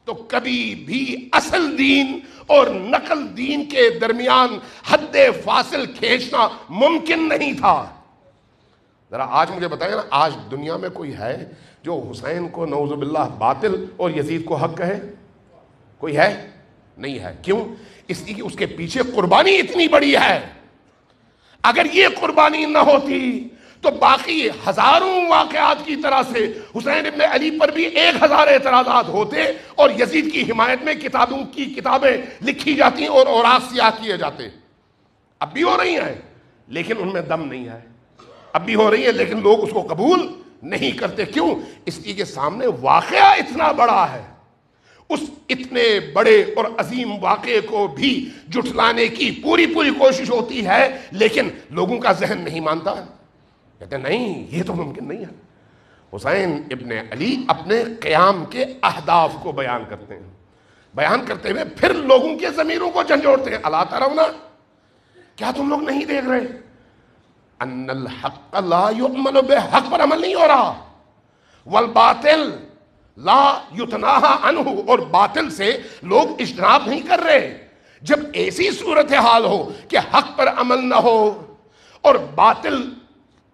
تو کبھی بھی اصل دین اور نقل دین کے درمیان حد فاصل کھینچنا ممکن نہیں تھا۔ ذرا آج مجھے بتائیں نا، آج دنیا میں کوئی ہے جو حسین کو نعوذ باللہ باطل اور یزید کو حق کہے؟ کوئی ہے؟ نہیں ہے۔ کیوں؟ اس لیے کہ اس کے پیچھے قربانی اتنی بڑی ہے۔ اگر یہ قربانی نہ ہوتی تو باقی ہزاروں واقعات کی طرح سے حسین ابن علی پر بھی 1000 اعتراضات ہوتے اور یزید کی حمایت میں کتابوں کی کتابیں لکھی جاتی اور اوراق سیاہ کیے جاتے۔ اب بھی ہو رہی ہیں لیکن ان میں دم نہیں ہے، اب بھی ہو رہی ہیں لیکن لوگ اس کو قبول نہیں کرتے۔ کیوں؟ اس لیے کہ سامنے واقعہ اتنا بڑا ہے۔ اس اتنے بڑے اور عظیم واقعے کو بھی جھٹلانے کی پوری کوشش ہوتی ہے لیکن لوگوں کا ذہن نہیں مانتا، کہتے ہیں نہیں یہ تو ممکن نہیں ہے۔ حسین ابن علی اپنے قیام کے اہداف کو بیان کرتے ہیں، بیان کرتے ہوئے پھر لوگوں کے ضمیروں کو جھنجھوڑتے ہیں۔ الا ترون، کیا تم لوگ نہیں دیکھ رہے ان الحق لا یعمل بہ، حق پر عمل نہیں ہو رہا، والباطل لا یتناہا عنہ، اور باطل سے لوگ اجتناب نہیں کر رہے۔ جب ایسی صورتحال ہو کہ حق پر عمل نہ ہو اور باطل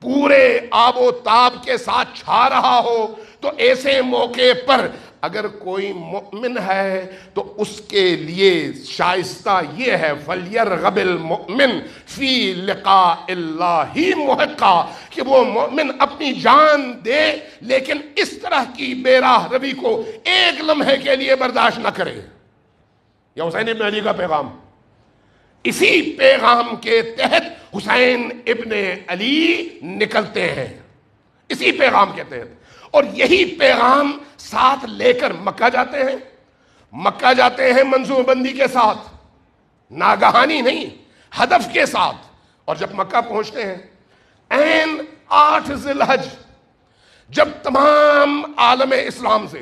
پورے آب و تاب کے ساتھ چھا رہا ہو تو ایسے موقع پر اگر کوئی مؤمن ہے تو اس کے لیے شائستہ یہ ہے فَلْيَرْغَبِ الْمُؤْمِنُ فِي لِقَاءِ اللَّهِ مُحِقًّا، کہ وہ مومن اپنی جان دے لیکن اس طرح کی بے راہ روی کو ایک لمحے کے لیے برداشت نہ کرے۔ یہ حسین ابن علی کا پیغام۔ اسی پیغام کے تحت حسین ابن علی نکلتے ہیں، اسی پیغام کے تحت، اور یہی پیغام ساتھ لے کر مکہ جاتے ہیں۔ مکہ جاتے ہیں منصوبہ بندی کے ساتھ، ناگہانی نہیں، ہدف کے ساتھ۔ اور جب مکہ پہنچتے ہیں عین 8 ذی الحج، جب تمام عالم اسلام سے،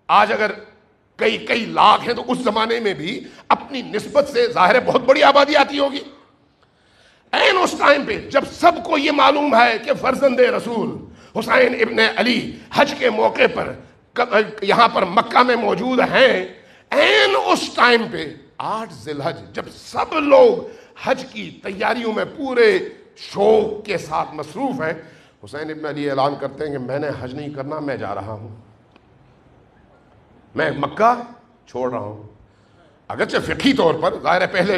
آج اگر کئی لاکھ ہیں تو اس زمانے میں بھی اپنی نسبت سے ظاہر ہے بہت بڑی آبادی آتی ہوگی، عین اس ٹائم پہ جب سب کو یہ معلوم ہے کہ فرزند رسول حسین ابن علی حج کے موقع پر یہاں پر مکہ میں موجود ہیں، عین اس ٹائم پہ 8 ذی الحج جب سب لوگ حج کی تیاریوں میں پورے شوق کے ساتھ مصروف ہیں، حسین ابن علی اعلان کرتے ہیں کہ میں نے حج نہیں کرنا، میں جا رہا ہوں، میں مکہ چھوڑ رہا ہوں۔ اگرچہ فقہی طور پر ظاہر ہے پہلے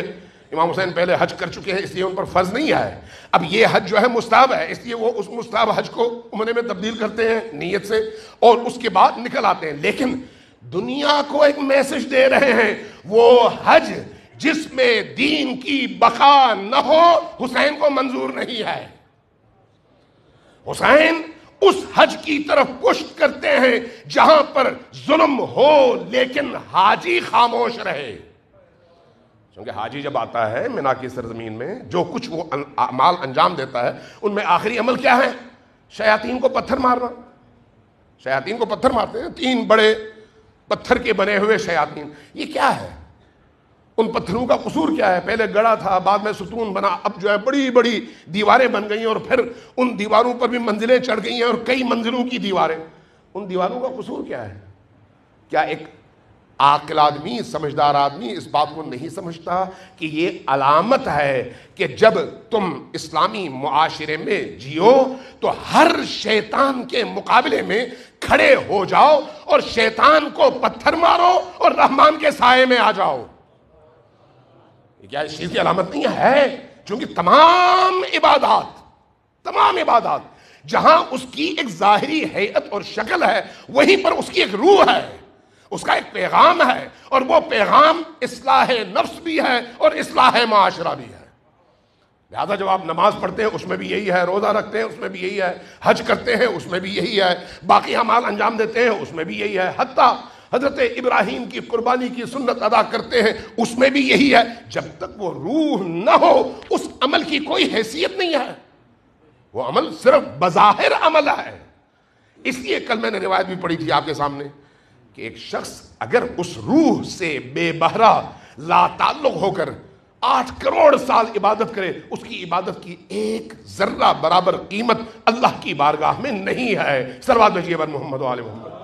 امام حسین پہلے حج کر چکے ہیں اس لیے ان پر فرض نہیں ہے، اب یہ حج جو ہے مستحب ہے، اس لیے وہ اس مستحب حج کو عمرے میں تبدیل کرتے ہیں نیت سے اور اس کے بعد نکل آتے ہیں۔ لیکن دنیا کو ایک میسج دے رہے ہیں، وہ حج جس میں دین کی بقا نہ ہو حسین کو منظور نہیں ہے۔ حسین اس حج کی طرف پشت کرتے ہیں جہاں پر ظلم ہو لیکن حاجی خاموش رہے، کیونکہ حاجی جب آتا ہے مینا کی سرزمین میں جو کچھ وہ اعمال انجام دیتا ہے ان میں آخری عمل کیا ہے؟ شیاطین کو پتھر مارنا۔ شیاطین کو پتھر مارتے ہیں، 3 بڑے پتھر کے بنے ہوئے شیاطین۔ یہ کیا ہے؟ ان پتھروں کا قصور کیا ہے؟ پہلے گڑھا تھا، بعد میں ستون بنا، اب جو ہے بڑی بڑی دیواریں بن گئی ہیں اور پھر ان دیواروں پر بھی منزلیں چڑھ گئی ہیں اور کئی منزلوں کی دیواریں۔ ان دیواروں کا قصور کیا ہے؟ کیا ایک عاقل آدمی، سمجھدار آدمی اس بات کو نہیں سمجھتا کہ یہ علامت ہے کہ جب تم اسلامی معاشرے میں جیو تو ہر شیطان کے مقابلے میں کھڑے ہو جاؤ اور شیطان کو پتھر مارو اور رحمان کے سائے میں آ جاؤ؟ کیا اس چیز کی علامت نہیں ہے؟ چونکہ تمام عبادات جہاں اس کی ایک ظاہری حیت اور شکل ہے وہیں پر اس کی ایک روح ہے، اس کا ایک پیغام ہے، اور وہ پیغام اصلاح نفس بھی ہے اور اصلاح معاشرہ بھی ہے۔ لہذا جب آپ نماز پڑھتے ہیں اس میں بھی یہی ہے، روزہ رکھتے ہیں اس میں بھی یہی ہے، حج کرتے ہیں اس میں بھی یہی ہے، باقی اعمال انجام دیتے ہیں اس میں بھی یہی ہے، حتیٰ حضرت ابراہیم کی قربانی کی سنت ادا کرتے ہیں اس میں بھی یہی ہے۔ جب تک وہ روح نہ ہو اس عمل کی کوئی حیثیت نہیں ہے، وہ عمل صرف بظاہر عمل ہے۔ اس لیے کل میں نے روایت بھی پڑھی تھی آپ کے سامنے کہ ایک شخص اگر اس روح سے بے بہرہ لا تعلق ہو کر 8 کروڑ سال عبادت کرے، اس کی عبادت کی ایک ذرہ برابر قیمت اللہ کی بارگاہ میں نہیں ہے۔ صلوات بھیجیے بر محمد و آل محمد۔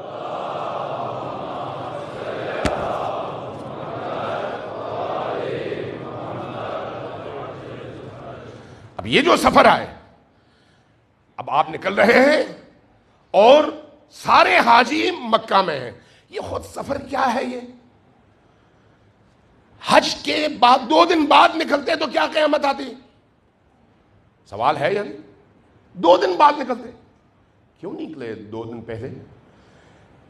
اب یہ جو سفر ہے، اب آپ نکل رہے ہیں اور سارے حاجی مکہ میں ہیں۔ یہ خود سفر کیا ہے؟ یہ حج کے بعد 2 دن بعد نکلتے تو کیا قیامت آتی؟ سوال ہے یعنی 2 دن بعد نکلتے، کیوں نکلے 2 دن پہلے؟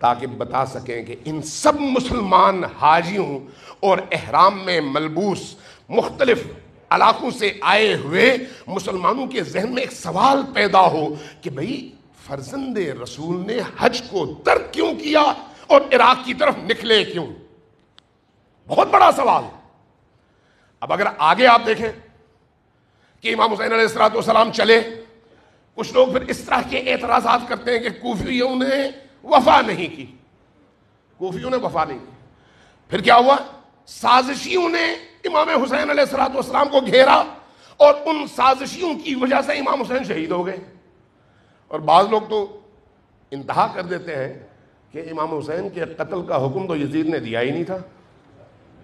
تاکہ بتا سکیں کہ ان سب مسلمان حاجیوں اور احرام میں ملبوس مختلف علاقوں سے آئے ہوئے مسلمانوں کے ذہن میں ایک سوال پیدا ہو کہ بھئی فرزند رسول نے حج کو ترک کیوں کیا اور عراق کی طرف نکلے کیوں؟ بہت بڑا سوال۔ اب اگر آگے آپ دیکھیں کہ امام حسین علیہ السلام چلے، کچھ لوگ پھر اس طرح کے اعتراضات کرتے ہیں کہ کوفیوں نے وفا نہیں کی، کوفیوں نے وفا نہیں کی۔ پھر کیا ہوا؟ سازشیوں نے امام حسین علیہ السلام کو گھیرا اور ان سازشیوں کی وجہ سے امام حسین شہید ہو گئے۔ اور بعض لوگ تو انتہا کر دیتے ہیں کہ امام حسین کے قتل کا حکم تو یزید نے دیا ہی نہیں تھا،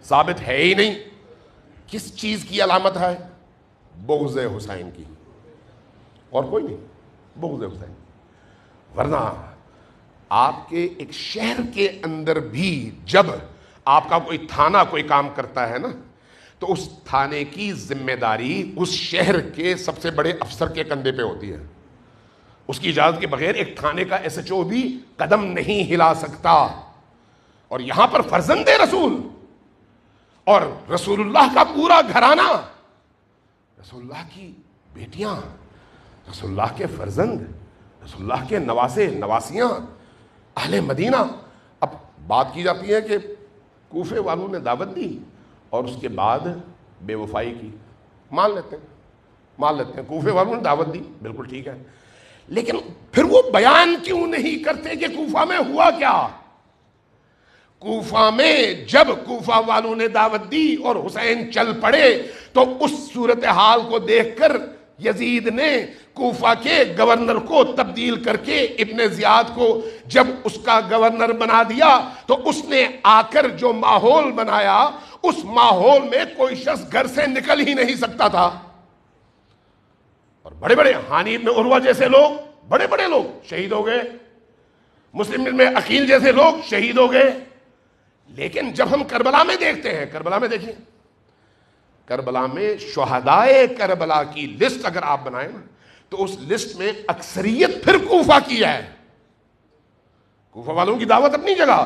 ثابت ہے ہی نہیں۔ کس چیز کی علامت ہے؟ بغض حسین کی، اور کوئی نہیں، بغض حسین۔ ورنہ آپ کے ایک شہر کے اندر بھی جب آپ کا کوئی تھانہ کوئی کام کرتا ہے نا، تو اس تھانے کی ذمہ داری اس شہر کے سب سے بڑے افسر کے کندھے پہ ہوتی ہے۔ اس کی اجازت کے بغیر ایک تھانے کا SHO بھی قدم نہیں ہلا سکتا۔ اور یہاں پر فرزند رسول اور رسول اللہ کا پورا گھرانہ، رسول اللہ کی بیٹیاں، رسول اللہ کے فرزند، رسول اللہ کے نواسے نواسیاں، اہل مدینہ۔ اب بات کی جاتی ہے کہ کوفے والوں نے دعوت دی اور اس کے بعد بے وفائی کی، مان لیتے ہیں کوفے والوں نے دعوت دی، بالکل ٹھیک ہے، لیکن پھر وہ بیان کیوں نہیں کرتے کہ کوفہ میں ہوا کیا؟ کوفہ میں جب کوفہ والوں نے دعوت دی اور حسین چل پڑے تو اس صورتحال کو دیکھ کر یزید نے کوفہ کے گورنر کو تبدیل کر کے ابن زیاد کو جب اس کا گورنر بنا دیا تو اس نے آ کر جو ماحول بنایا، اس ماحول میں کوئی شخص گھر سے نکل ہی نہیں سکتا تھا۔ اور بڑے بڑے ہانی ابن عروہ جیسے لوگ، بڑے بڑے لوگ شہید ہو گئے، مسلم ابن عقیل جیسے لوگ شہید ہو گئے۔ لیکن جب ہم کربلا میں دیکھتے ہیں، کربلا میں دیکھیں، کربلا میں شہدائے کربلا کی لسٹ اگر آپ بنائیں تو اس لسٹ میں اکثریت پھر کوفہ کی ہے۔ کوفہ والوں کی دعوت اپنی جگہ،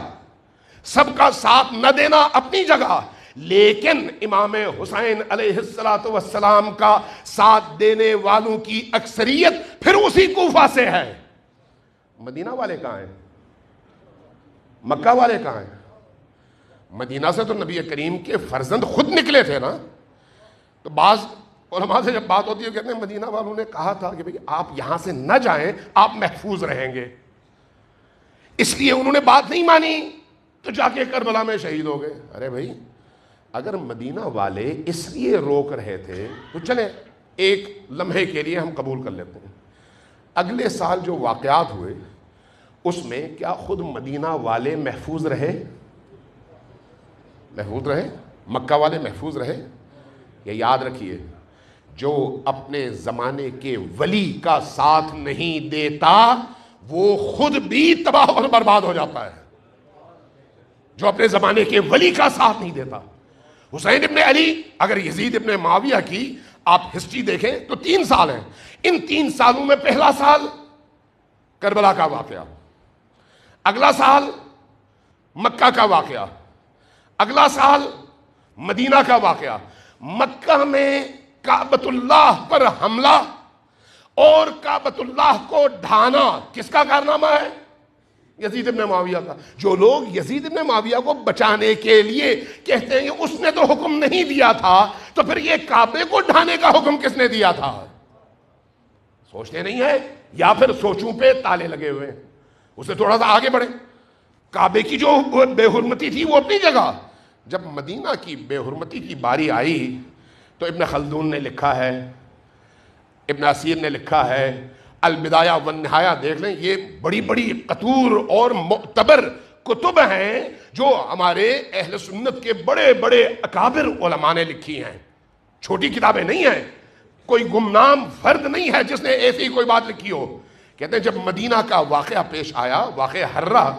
سب کا ساتھ نہ دینا اپنی جگہ، لیکن امام حسین علیہ السلام کا ساتھ دینے والوں کی اکثریت پھر اسی کوفہ سے ہے۔ مدینہ والے کہاں ہیں؟ مکہ والے کہاں ہیں؟ مدینہ سے تو نبی کریم کے فرزند خود نکلے تھے نا۔ تو بعض علماء سے جب بات ہوتی ہے کہتے ہیں مدینہ والوں نے کہا تھا کہ بھئی آپ یہاں سے نہ جائیں، آپ محفوظ رہیں گے، اس لیے انہوں نے بات نہیں مانی تو جا کے کربلا میں شہید ہو گئے۔ ارے بھائی اگر مدینہ والے اس لیے روک رہے تھے تو چلیں ایک لمحے کے لیے ہم قبول کر لیتے ہیں، اگلے سال جو واقعات ہوئے اس میں کیا خود مدینہ والے محفوظ رہے؟ محفوظ رہے؟ مکہ والے محفوظ رہے؟ یہ یاد رکھیے، جو اپنے زمانے کے ولی کا ساتھ نہیں دیتا وہ خود بھی تباہ اور برباد ہو جاتا ہے۔ جو اپنے زمانے کے ولی کا ساتھ نہیں دیتا، حسین ابن علی، اگر یزید ابن معاویہ کی آپ ہسٹری دیکھیں تو 3 سال ہیں، ان 3 سالوں میں پہلا سال کربلا کا واقعہ، اگلا سال مکہ کا واقعہ، اگلا سال مدینہ کا واقعہ۔ مکہ میں کعبۃ اللہ پر حملہ اور کعبۃ اللہ کو ڈھانا کس کا کارنامہ ہے؟ یزید ابن معاویہ کا۔ جو لوگ یزید ابن معاویہ کو بچانے کے لیے کہتے ہیں کہ اس نے تو حکم نہیں دیا تھا، تو پھر یہ کعبے کو ڈھانے کا حکم کس نے دیا تھا؟ سوچتے نہیں ہے، یا پھر سوچوں پہ تالے لگے ہوئے ہیں۔ اسے تھوڑا سا آگے بڑھیں، کعبے کی جو بے حرمتی تھی وہ اپنی جگہ، جب مدینہ کی بے حرمتی کی باری آئی تو ابن خلدون نے لکھا ہے، ابن اسیر نے لکھا ہے، البدایہ والنہایہ دیکھ لیں، یہ بڑی بڑی قطور اور معتبر کتب ہیں جو ہمارے اہل سنت کے بڑے بڑے اکابر علماء نے لکھی ہیں، چھوٹی کتابیں نہیں ہیں، کوئی گمنام فرد نہیں ہے جس نے ایسی کوئی بات لکھی ہو۔ کہتے ہیں جب مدینہ کا واقعہ پیش آیا، واقعہ حرہ،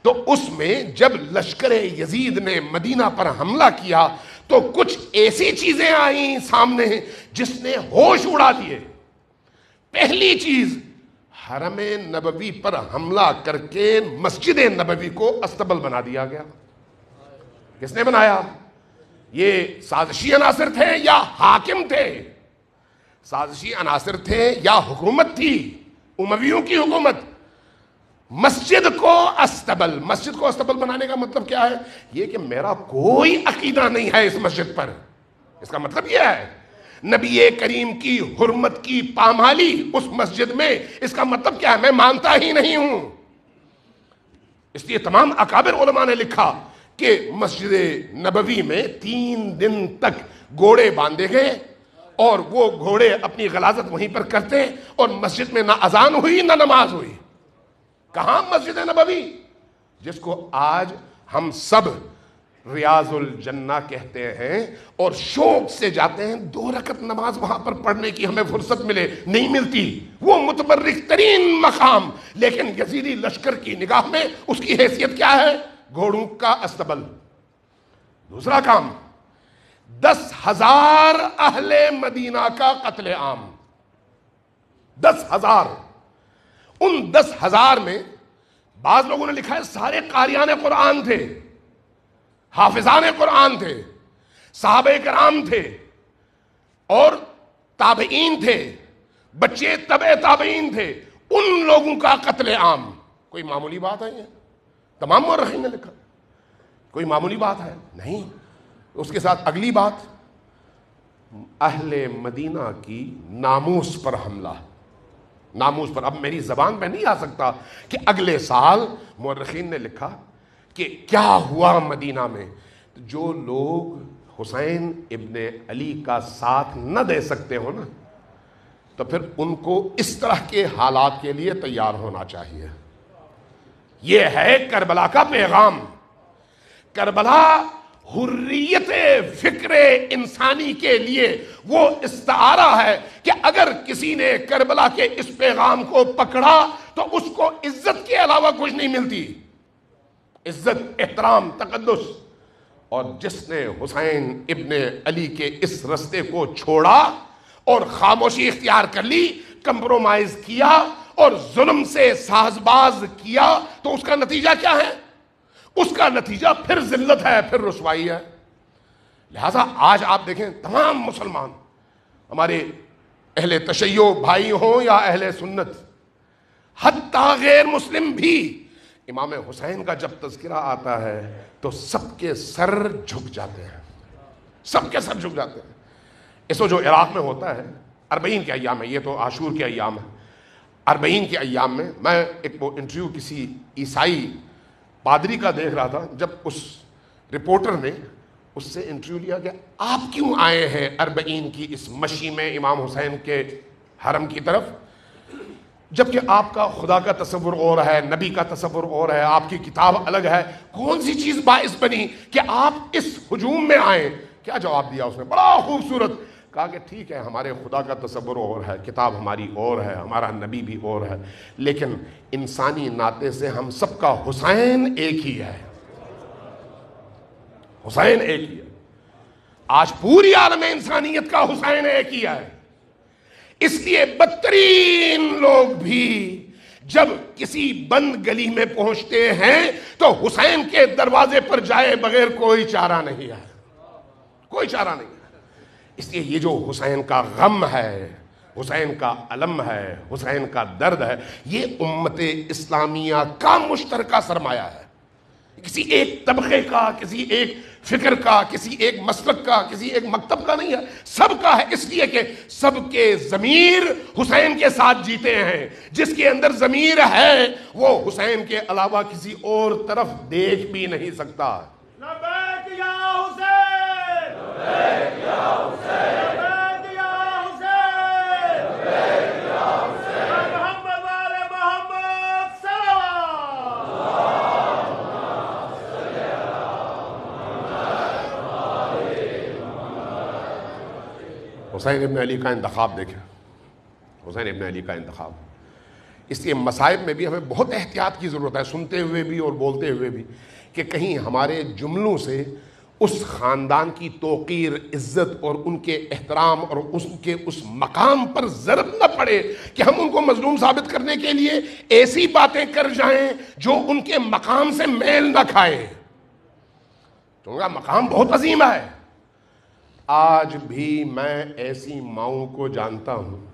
تو اس میں جب لشکر یزید نے مدینہ پر حملہ کیا تو کچھ ایسی چیزیں آئیں سامنے جس نے ہوش اڑا دیے۔ پہلی چیز، حرم نبوی پر حملہ کر کے مسجد نبوی کو استبل بنا دیا گیا۔ کس نے بنایا؟ یہ سازشی عناصر تھے یا حاکم تھے؟ سازشی عناصر تھے یا حکومت تھی، امویوں کی حکومت؟ مسجد کو استبل بنانے کا مطلب کیا ہے؟ یہ کہ میرا کوئی عقیدہ نہیں ہے اس مسجد پر، اس کا مطلب یہ ہے نبی کریم کی حرمت کی پامالی اس مسجد میں، اس کا مطلب کیا ہے؟ میں مانتا ہی نہیں ہوں۔ اس لیے تمام اکابر علماء نے لکھا کہ مسجد نبوی میں 3 دن تک گھوڑے باندھے گئے اور وہ گھوڑے اپنی غلاظت وہیں پر کرتے، اور مسجد میں نہ اذان ہوئی نہ نماز ہوئی۔ کہاں؟ مسجد نبوی، جس کو آج ہم سب ریاض الجنہ کہتے ہیں اور شوق سے جاتے ہیں، 2 رکعت نماز وہاں پر پڑھنے کی ہمیں فرصت ملے، نہیں ملتی۔ وہ متبرک ترین مقام، لیکن یزیدی لشکر کی نگاہ میں اس کی حیثیت کیا ہے؟ گھوڑوں کا استبل۔ دوسرا کام، 10,000 اہل مدینہ کا قتل عام۔ 10,000۔ ان 10,000 میں بعض لوگوں نے لکھا ہے سارے قاریان قرآن تھے، حافظان قرآن تھے، صحابہ کرام تھے اور تابعین تھے، بچے تبع تابعین تھے۔ ان لوگوں کا قتل عام کوئی معمولی بات ہے؟ تمام مورخین نے لکھا کوئی معمولی بات ہے نہیں۔ اس کے ساتھ اگلی بات، اہل مدینہ کی ناموس پر حملہ۔ ناموس پر، اب میری زبان پہ نہیں آ سکتا کہ اگلے سال مورخین نے لکھا کہ کیا ہوا مدینہ میں۔ جو لوگ حسین ابن علی کا ساتھ نہ دے سکتے ہو نا، تو پھر ان کو اس طرح کے حالات کے لیے تیار ہونا چاہیے۔ یہ ہے کربلا کا پیغام۔ کربلا حریت فکر انسانی کے لیے وہ استعارہ ہے کہ اگر کسی نے کربلا کے اس پیغام کو پکڑا تو اس کو عزت کے علاوہ کچھ نہیں ملتی، عزت، احترام، تقدس۔ اور جس نے حسین ابن علی کے اس رستے کو چھوڑا اور خاموشی اختیار کر لی، کمپرومائز کیا اور ظلم سے ساز باز کیا، تو اس کا نتیجہ کیا ہے؟ اس کا نتیجہ پھر ذلت ہے، پھر رسوائی ہے۔ لہذا آج آپ دیکھیں تمام مسلمان، ہمارے اہل تشیع بھائی ہوں یا اہل سنت، حتیٰ غیر مسلم بھی، امام حسین کا جب تذکرہ آتا ہے تو سب کے سر جھک جاتے ہیں، سب کے سر جھک جاتے ہیں۔ اس جو عراق میں ہوتا ہے 40 کے ایام میں، یہ تو عاشور کے ایام ہے، 40 کے ایام میں میں ایک وہ انٹرویو کسی عیسائی پادری کا دیکھ رہا تھا، جب اس رپورٹر نے اس سے انٹرویو لیا کہ آپ کیوں آئے ہیں 40 کی اس مشی میں امام حسین کے حرم کی طرف، جبکہ آپ کا خدا کا تصور اور ہے، نبی کا تصور اور ہے، آپ کی کتاب الگ ہے، کون سی چیز باعث بنی کہ آپ اس ہجوم میں آئیں؟ کیا جواب دیا اس نے؟ بڑا خوبصورت کہا کہ ٹھیک ہے، ہمارے خدا کا تصور اور ہے، کتاب ہماری اور ہے، ہمارا نبی بھی اور ہے، لیکن انسانی ناطے سے ہم سب کا حسین ایک ہی ہے، حسین ایک ہی ہے۔ آج پوری عالم انسانیت کا حسین ایک ہی ہے۔ اس لیے بدترین لوگ بھی جب کسی بند گلی میں پہنچتے ہیں تو حسین کے دروازے پر جائے بغیر کوئی چارہ نہیں ہے، کوئی چارہ نہیں ہے۔ اس لیے یہ جو حسین کا غم ہے، حسین کا علم ہے، حسین کا درد ہے، یہ امت اسلامیہ کا مشترکہ سرمایہ ہے، کسی ایک طبقے کا، کسی ایک فکر کا، کسی ایک مسلک کا، کسی ایک مکتب کا نہیں ہے، سب کا ہے۔ اس لیے کہ سب کے ضمیر حسین کے ساتھ جیتے ہیں۔ جس کے اندر ضمیر ہے وہ حسین کے علاوہ کسی اور طرف دیکھ بھی نہیں سکتا۔ لبیک یا حسین، لبیک یا حسین، لبیک یا حسین، لبیک یا حسین، محمد والے محمد صلوات۔ حسین ابن علی کا انتخاب دیکھیں، حسین ابن علی کا انتخاب۔ اس لیے مصائب میں بھی ہمیں بہت احتیاط کی ضرورت ہے، سنتے ہوئے بھی اور بولتے ہوئے بھی، کہ کہیں ہمارے جملوں سے اس خاندان کی توقیر، عزت اور ان کے احترام اور ان کے اس مقام پر ضرب نہ پڑے کہ ہم ان کو مظلوم ثابت کرنے کے لیے ایسی باتیں کر جائیں جو ان کے مقام سے میل نہ کھائیں۔ تو ان کا مقام بہت عظیم ہے۔ آج بھی میں ایسی ماؤں کو جانتا ہوں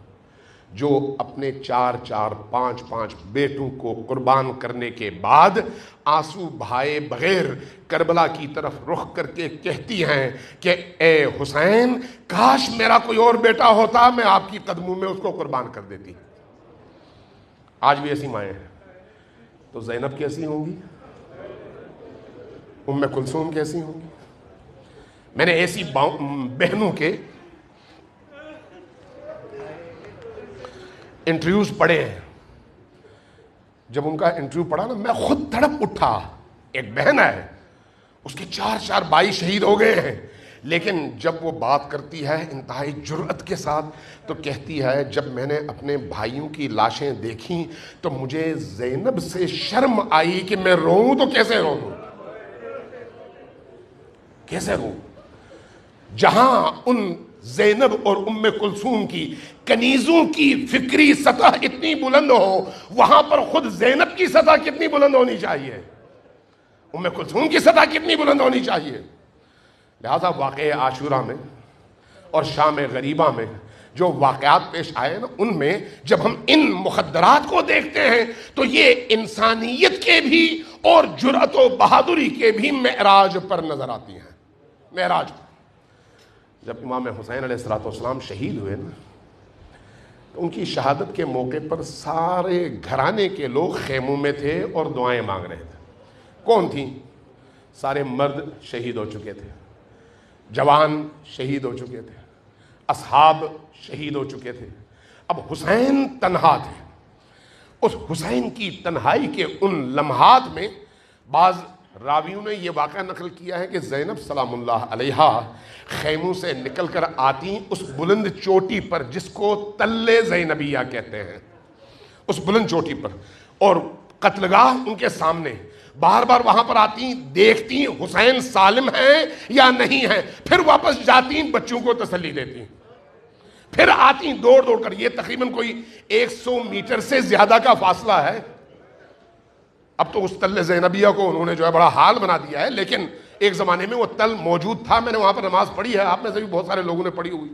جو اپنے 4-4 5-5 بیٹوں کو قربان کرنے کے بعد آنسو بہائے بغیر کربلا کی طرف رخ کر کے کہتی ہیں کہ اے حسین، کاش میرا کوئی اور بیٹا ہوتا، میں آپ کی قدموں میں اس کو قربان کر دیتی۔ آج بھی ایسی مائیں ہیں۔ تو زینب کیسی ہوں گی؟ ام کلثوم کیسی ہوں گی؟ میں نے ایسی بہنوں کے انٹرویوز پڑھے ہیں، جب ان کا انٹرویو پڑھا نا میں خود تڑپ اٹھا۔ ایک بہن ہے، اس کے 4 بھائی شہید ہو گئے ہیں، لیکن جب وہ بات کرتی ہے انتہائی جرأت کے ساتھ تو کہتی ہے جب میں نے اپنے بھائیوں کی لاشیں دیکھیں تو مجھے زینب سے شرم آئی کہ میں روؤں تو کیسے روؤں، کیسے روؤں۔ جہاں ان زینب اور ام کلثوم کی کنیزوں کی فکری سطح اتنی بلند ہو، وہاں پر خود زینب کی سطح کتنی بلند ہونی چاہیے، ام کلثوم کی سطح کتنی بلند ہونی چاہیے۔ لہذا واقعہ عاشورہ میں اور شام غریبہ میں جو واقعات پیش آئے نا، ان میں جب ہم ان مخدرات کو دیکھتے ہیں تو یہ انسانیت کے بھی اور جرأت و بہادری کے بھی معراج پر نظر آتی ہیں۔ معراج پر جب امام حسین علیہ السلام شہید ہوئے نا، تو ان کی شہادت کے موقع پر سارے گھرانے کے لوگ خیموں میں تھے اور دعائیں مانگ رہے تھے۔ کون تھیں؟ سارے مرد شہید ہو چکے تھے، جوان شہید ہو چکے تھے، اصحاب شہید ہو چکے تھے، اب حسین تنہا تھے۔ اس حسین کی تنہائی کے ان لمحات میں بعض راویوں نے یہ واقعہ نقل کیا ہے کہ زینب سلام اللہ علیہا خیموں سے نکل کر آتی اس بلند چوٹی پر جس کو تل زینبیہ کہتے ہیں، اس بلند چوٹی پر، اور قتلگاہ ان کے سامنے، بار بار وہاں پر آتی، دیکھتی حسین سالم ہیں یا نہیں ہیں، پھر واپس جاتی بچوں کو تسلی دیتی، پھر آتی دوڑ دوڑ کر۔ یہ تقریباً کوئی 100 میٹر سے زیادہ کا فاصلہ ہے۔ اب تو اس تل زینبیہ کو انہوں نے جو ہے بڑا حال بنا دیا ہے، لیکن ایک زمانے میں وہ تل موجود تھا، میں نے وہاں پر نماز پڑھی ہے، آپ میں سے بھی بہت سارے لوگوں نے پڑھی ہوئی۔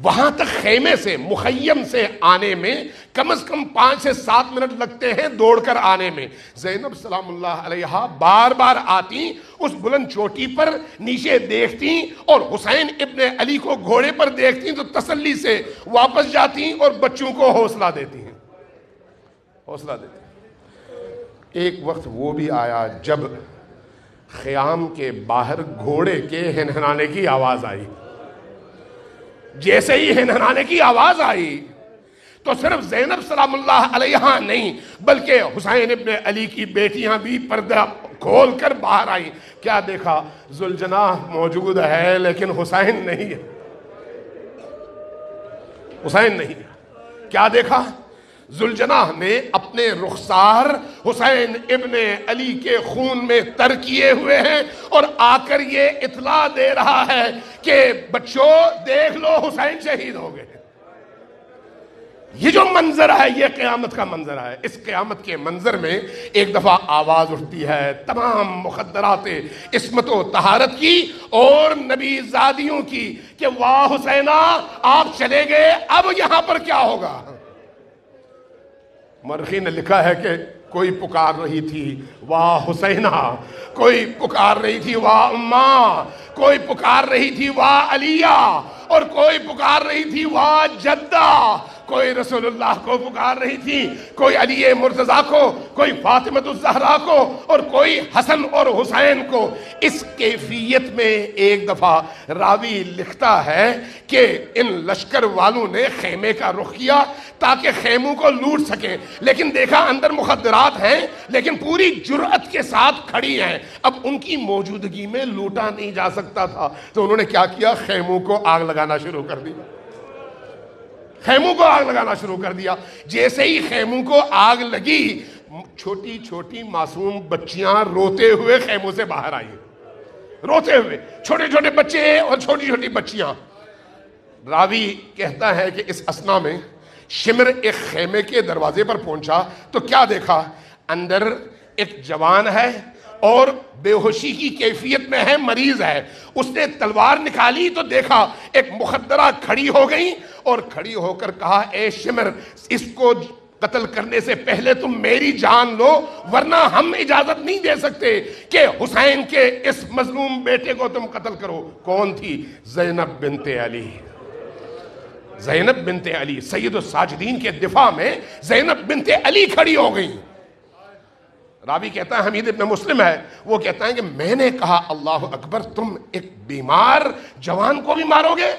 وہاں تک خیمے سے، مخیم سے آنے میں کم از کم 5 سے 7 منٹ لگتے ہیں دوڑ کر آنے میں۔ زینب سلام اللہ علیہا بار بار آتی، اس بلند چوٹی پر نیچے دیکھتی اور حسین ابن علی کو گھوڑے پر دیکھتی تو تسلی سے واپس جاتی اور بچوں کو حوصلہ دیتی ہیں، حوصلہ دیتی۔ ایک وقت وہ بھی آیا جب خیام کے باہر گھوڑے کے ہنہنانے کی آواز آئی۔ جیسے ہی ہنہنانے کی آواز آئی تو صرف زینب سلام اللہ علیہا نہیں بلکہ حسین ابن علی کی بیٹیاں بھی پردہ کھول کر باہر آئیں۔ کیا دیکھا؟ ذوالجناح موجود ہے لیکن حسین نہیں ہے، حسین نہیں ہے۔ کیا دیکھا؟ ذوالجناح نے اپنے رخسار حسین ابن علی کے خون میں تر کیے ہوئے ہیں اور آ کر یہ اطلاع دے رہا ہے کہ بچوں دیکھ لو حسین شہید ہو گئے۔ یہ جو منظر ہے یہ قیامت کا منظر ہے. اس قیامت کے منظر میں ایک دفعہ آواز اٹھتی ہے تمام مخدرات عصمت و طہارت کی اور نبی زادیوں کی کہ واہ حسینہ آپ چلے گئے، اب یہاں پر کیا ہوگا؟ مورخین نے لکھا ہے کہ کوئی پکار رہی تھی واہ حسینہ، کوئی پکار رہی تھی واہ اماں، کوئی پکار رہی تھی واہ علیہ، اور کوئی پکار رہی تھی واہ جدہ، کوئی رسول اللہ کو پکار رہی تھی، کوئی علی مرتضیٰ کو، کوئی فاطمہ الزہرا کو، اور کوئی حسن اور حسین کو. اس کیفیت میں ایک دفعہ راوی لکھتا ہے کہ ان لشکر والوں نے خیمے کا رخ کیا تاکہ خیموں کو لوٹ سکیں، لیکن دیکھا اندر مخدرات ہیں لیکن پوری جرأت کے ساتھ کھڑی ہیں. اب ان کی موجودگی میں لوٹا نہیں جا سکتا تھا تو انہوں نے کیا کیا؟ خیموں کو آگ لگانا شروع کر دی. خیموں کو آگ لگانا شروع کر دیا. جیسے ہی خیموں کو آگ لگی چھوٹی چھوٹی معصوم بچیاں روتے ہوئے خیموں سے باہر آئی، روتے ہوئے، چھوٹے چھوٹے بچے اور چھوٹی چھوٹی بچیاں. راوی کہتا ہے کہ اس اثنا میں شمر ایک خیمے کے دروازے پر پہنچا تو کیا دیکھا؟ اندر ایک جوان ہے اور بے ہوشی کی کیفیت میں ہے، مریض ہے. اس نے تلوار نکالی تو دیکھا ایک مخدرہ کھڑی ہو گئی اور کھڑی ہو کر کہا اے شمر، اس کو قتل کرنے سے پہلے تم میری جان لو، ورنہ ہم اجازت نہیں دے سکتے کہ حسین کے اس مظلوم بیٹے کو تم قتل کرو. کون تھی؟ زینب بنت علی. زینب بنت علی، سید الساجدین کے دفاع میں زینب بنت علی کھڑی ہو گئی. راوی کہتا ہے حمید ابن مسلم ہے، وہ کہتا ہے کہ میں نے کہا اللہ اکبر، تم ایک بیمار جوان کو بھی مارو گے؟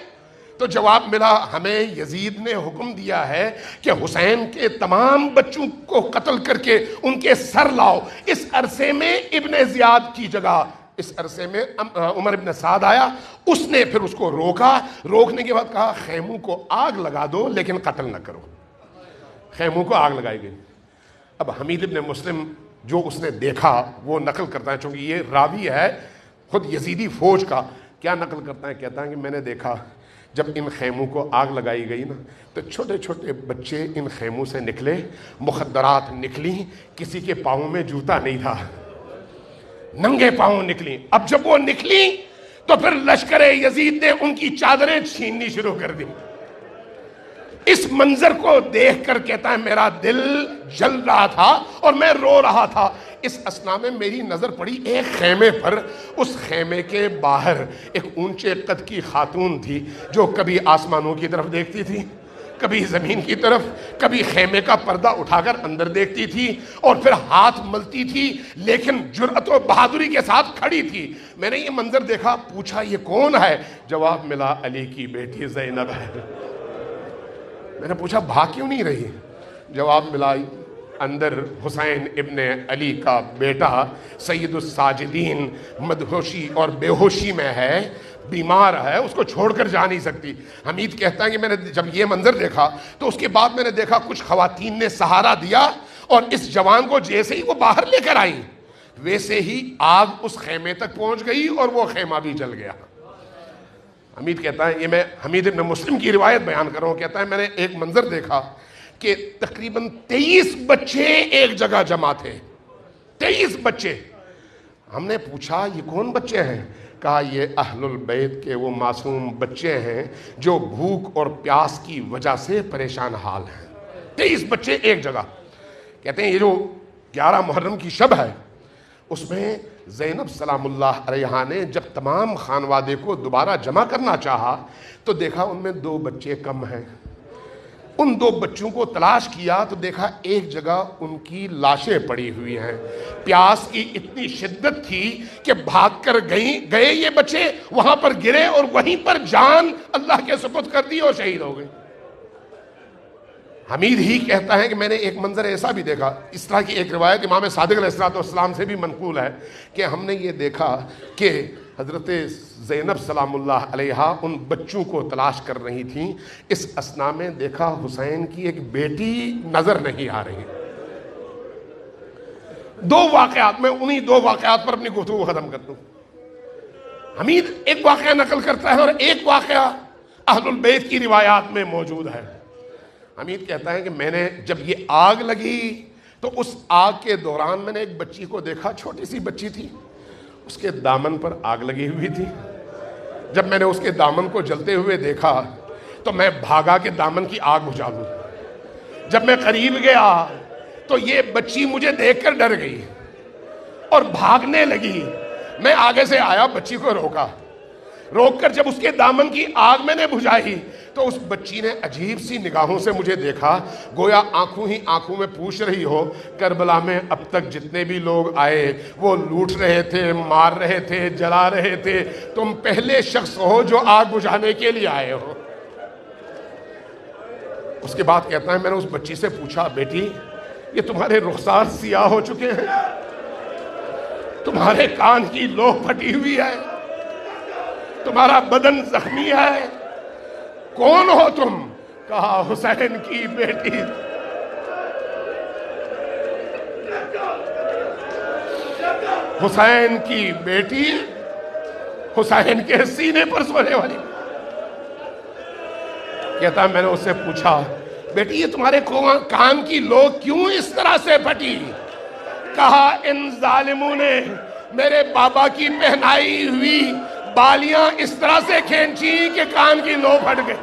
تو جواب ملا ہمیں یزید نے حکم دیا ہے کہ حسین کے تمام بچوں کو قتل کر کے ان کے سر لاؤ. اس عرصے میں ابن زیاد کی جگہ اس عرصے میں عمر ابن سعد آیا، اس نے پھر اس کو روکا. روکنے کے بعد کہا خیموں کو آگ لگا دو لیکن قتل نہ کرو. خیموں کو آگ لگائی گئی. اب حمید ابن مسلم جو اس نے دیکھا وہ نقل کرتا ہے، چونکہ یہ راوی ہے خود یزیدی فوج کا. کیا نقل کرتا ہے؟ کہتا ہے کہ میں نے دیکھا جب ان خیموں کو آگ لگائی گئی نا تو چھوٹے چھوٹے بچے ان خیموں سے نکلے، مخدرات نکلی، کسی کے پاؤں میں جوتا نہیں تھا، ننگے پاؤں نکلی. اب جب وہ نکلی تو پھر لشکر یزید نے ان کی چادریں چھیننی شروع کر دی. اس منظر کو دیکھ کر کہتا ہے میرا دل جل رہا تھا اور میں رو رہا تھا. اس اثنا میں میری نظر پڑی ایک خیمے پر. اس خیمے کے باہر ایک اونچے قد کی خاتون تھی جو کبھی آسمانوں کی طرف دیکھتی تھی، کبھی زمین کی طرف، کبھی خیمے کا پردہ اٹھا کر اندر دیکھتی تھی اور پھر ہاتھ ملتی تھی، لیکن جرأت و بہادری کے ساتھ کھڑی تھی. میں نے یہ منظر دیکھا، پوچھا یہ کون ہے؟ جواب ملا علی کی بیٹی زینب ہے. میں نے پوچھا بھاگ کیوں نہیں رہی؟ جواب ملا اندر حسین ابن علی کا بیٹا سید الساجدین مدہوشی اور بے ہوشی میں ہے، بیمار ہے، اس کو چھوڑ کر جا نہیں سکتی. حمید کہتا ہے کہ میں نے جب یہ منظر دیکھا تو اس کے بعد میں نے دیکھا کچھ خواتین نے سہارا دیا اور اس جوان کو جیسے ہی وہ باہر لے کر آئی ویسے ہی آگ اس خیمے تک پہنچ گئی اور وہ خیمہ بھی جل گیا. حمید کہتا ہے، یہ میں حمید ابن مسلم کی روایت بیان کر رہا ہوں، کہتا ہے میں نے ایک منظر دیکھا کہ تقریباً 23 بچے ایک جگہ جمع تھے. 23 بچے. ہم نے پوچھا یہ کون بچے ہیں؟ کہا یہ اہل البیت کے وہ معصوم بچے ہیں جو بھوک اور پیاس کی وجہ سے پریشان حال ہیں. 23 بچے ایک جگہ. کہتے ہیں یہ جو 11 محرم کی شب ہے اس میں زینب سلام اللہ علیہا نے جب تمام خانوادے کو دوبارہ جمع کرنا چاہا تو دیکھا ان میں 2 بچے کم ہیں. ان 2 بچوں کو تلاش کیا تو دیکھا ایک جگہ ان کی لاشیں پڑی ہوئی ہیں. پیاس کی اتنی شدت تھی کہ بھاگ کر گئے یہ بچے، وہاں پر گرے اور وہیں پر جان اللہ کے سپرد کر دی اور شہید ہو گئے. حمید ہی کہتا ہے کہ میں نے ایک منظر ایسا بھی دیکھا. اس طرح کی ایک روایت امام صادق علیہ السلام سے بھی منقول ہے کہ ہم نے یہ دیکھا کہ حضرت زینب سلام اللہ علیہا ان بچوں کو تلاش کر رہی تھیں. اس اثنا میں دیکھا حسین کی ایک بیٹی نظر نہیں آ رہی. 2 واقعات، میں انہی 2 واقعات پر اپنی گفتگو ختم کرتا ہوں. حمید ایک واقعہ نقل کرتا ہے اور ایک واقعہ اہل البیت کی روایات میں موجود ہے. حمید کہتا ہے کہ میں نے جب یہ آگ لگی تو اس آگ کے دوران میں نے ایک بچی کو دیکھا، چھوٹی سی بچی تھی، اس کے دامن پر آگ لگی ہوئی تھی۔ جب میں نے اس کے دامن کو جلتے ہوئے دیکھا تو میں بھاگا کہ دامن کی آگ بجھا دوں۔ جب میں قریب گیا تو یہ بچی مجھے دیکھ کر ڈر گئی اور بھاگنے لگی۔ میں آگے سے آیا، بچی کو روک کر جب اس کے دامن کی آگ میں نے بجھائی تو اس بچی نے عجیب سی نگاہوں سے مجھے دیکھا، گویا آنکھوں ہی آنکھوں میں پوچھ رہی ہو، کربلا میں اب تک جتنے بھی لوگ آئے وہ لوٹ رہے تھے، مار رہے تھے، جلا رہے تھے، تم پہلے شخص ہو جو آگ بجھانے کے لیے آئے ہو۔ اس کے بعد کہتا ہے میں نے اس بچی سے پوچھا، بیٹی یہ تمہارے رخسار سیاہ ہو چکے ہیں، تمہارے کان کی لو پھٹی ہوئی ہے، تمہارا بدن زخمی ہے، کون ہو تم؟ کہا حسین کی بیٹی۔ حسین کی بیٹی، حسین کے سینے پر سونے والی۔ کہتا میں نے اس سے پوچھا، بیٹی یہ تمہارے کان کی لو کیوں اس طرح سے پھٹی؟ کہا ان ظالموں نے میرے بابا کی پہنائی ہوئی بالیاں اس طرح سے کھینچی کہ کان کی لو پھٹ گئی۔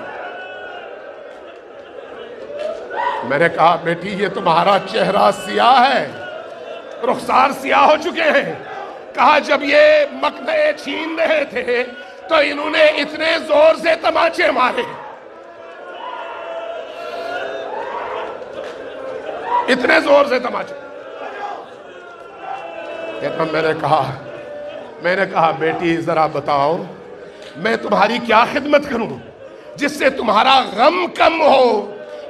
میں نے کہا بیٹی یہ تمہارا چہرہ سیاہ ہے، رخسار سیاہ ہو چکے ہیں۔ کہا جب یہ مقنعے چھین رہے تھے تو انہوں نے اتنے زور سے تماچے مارے، اتنے زور سے تماچے۔ کہتا میں نے کہا بیٹی ذرا بتاؤ میں تمہاری کیا خدمت کروں جس سے تمہارا غم کم ہو؟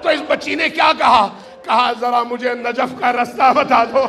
تو اس بچی نے کیا کہا ذرا مجھے نجف کا رستہ بتا دو۔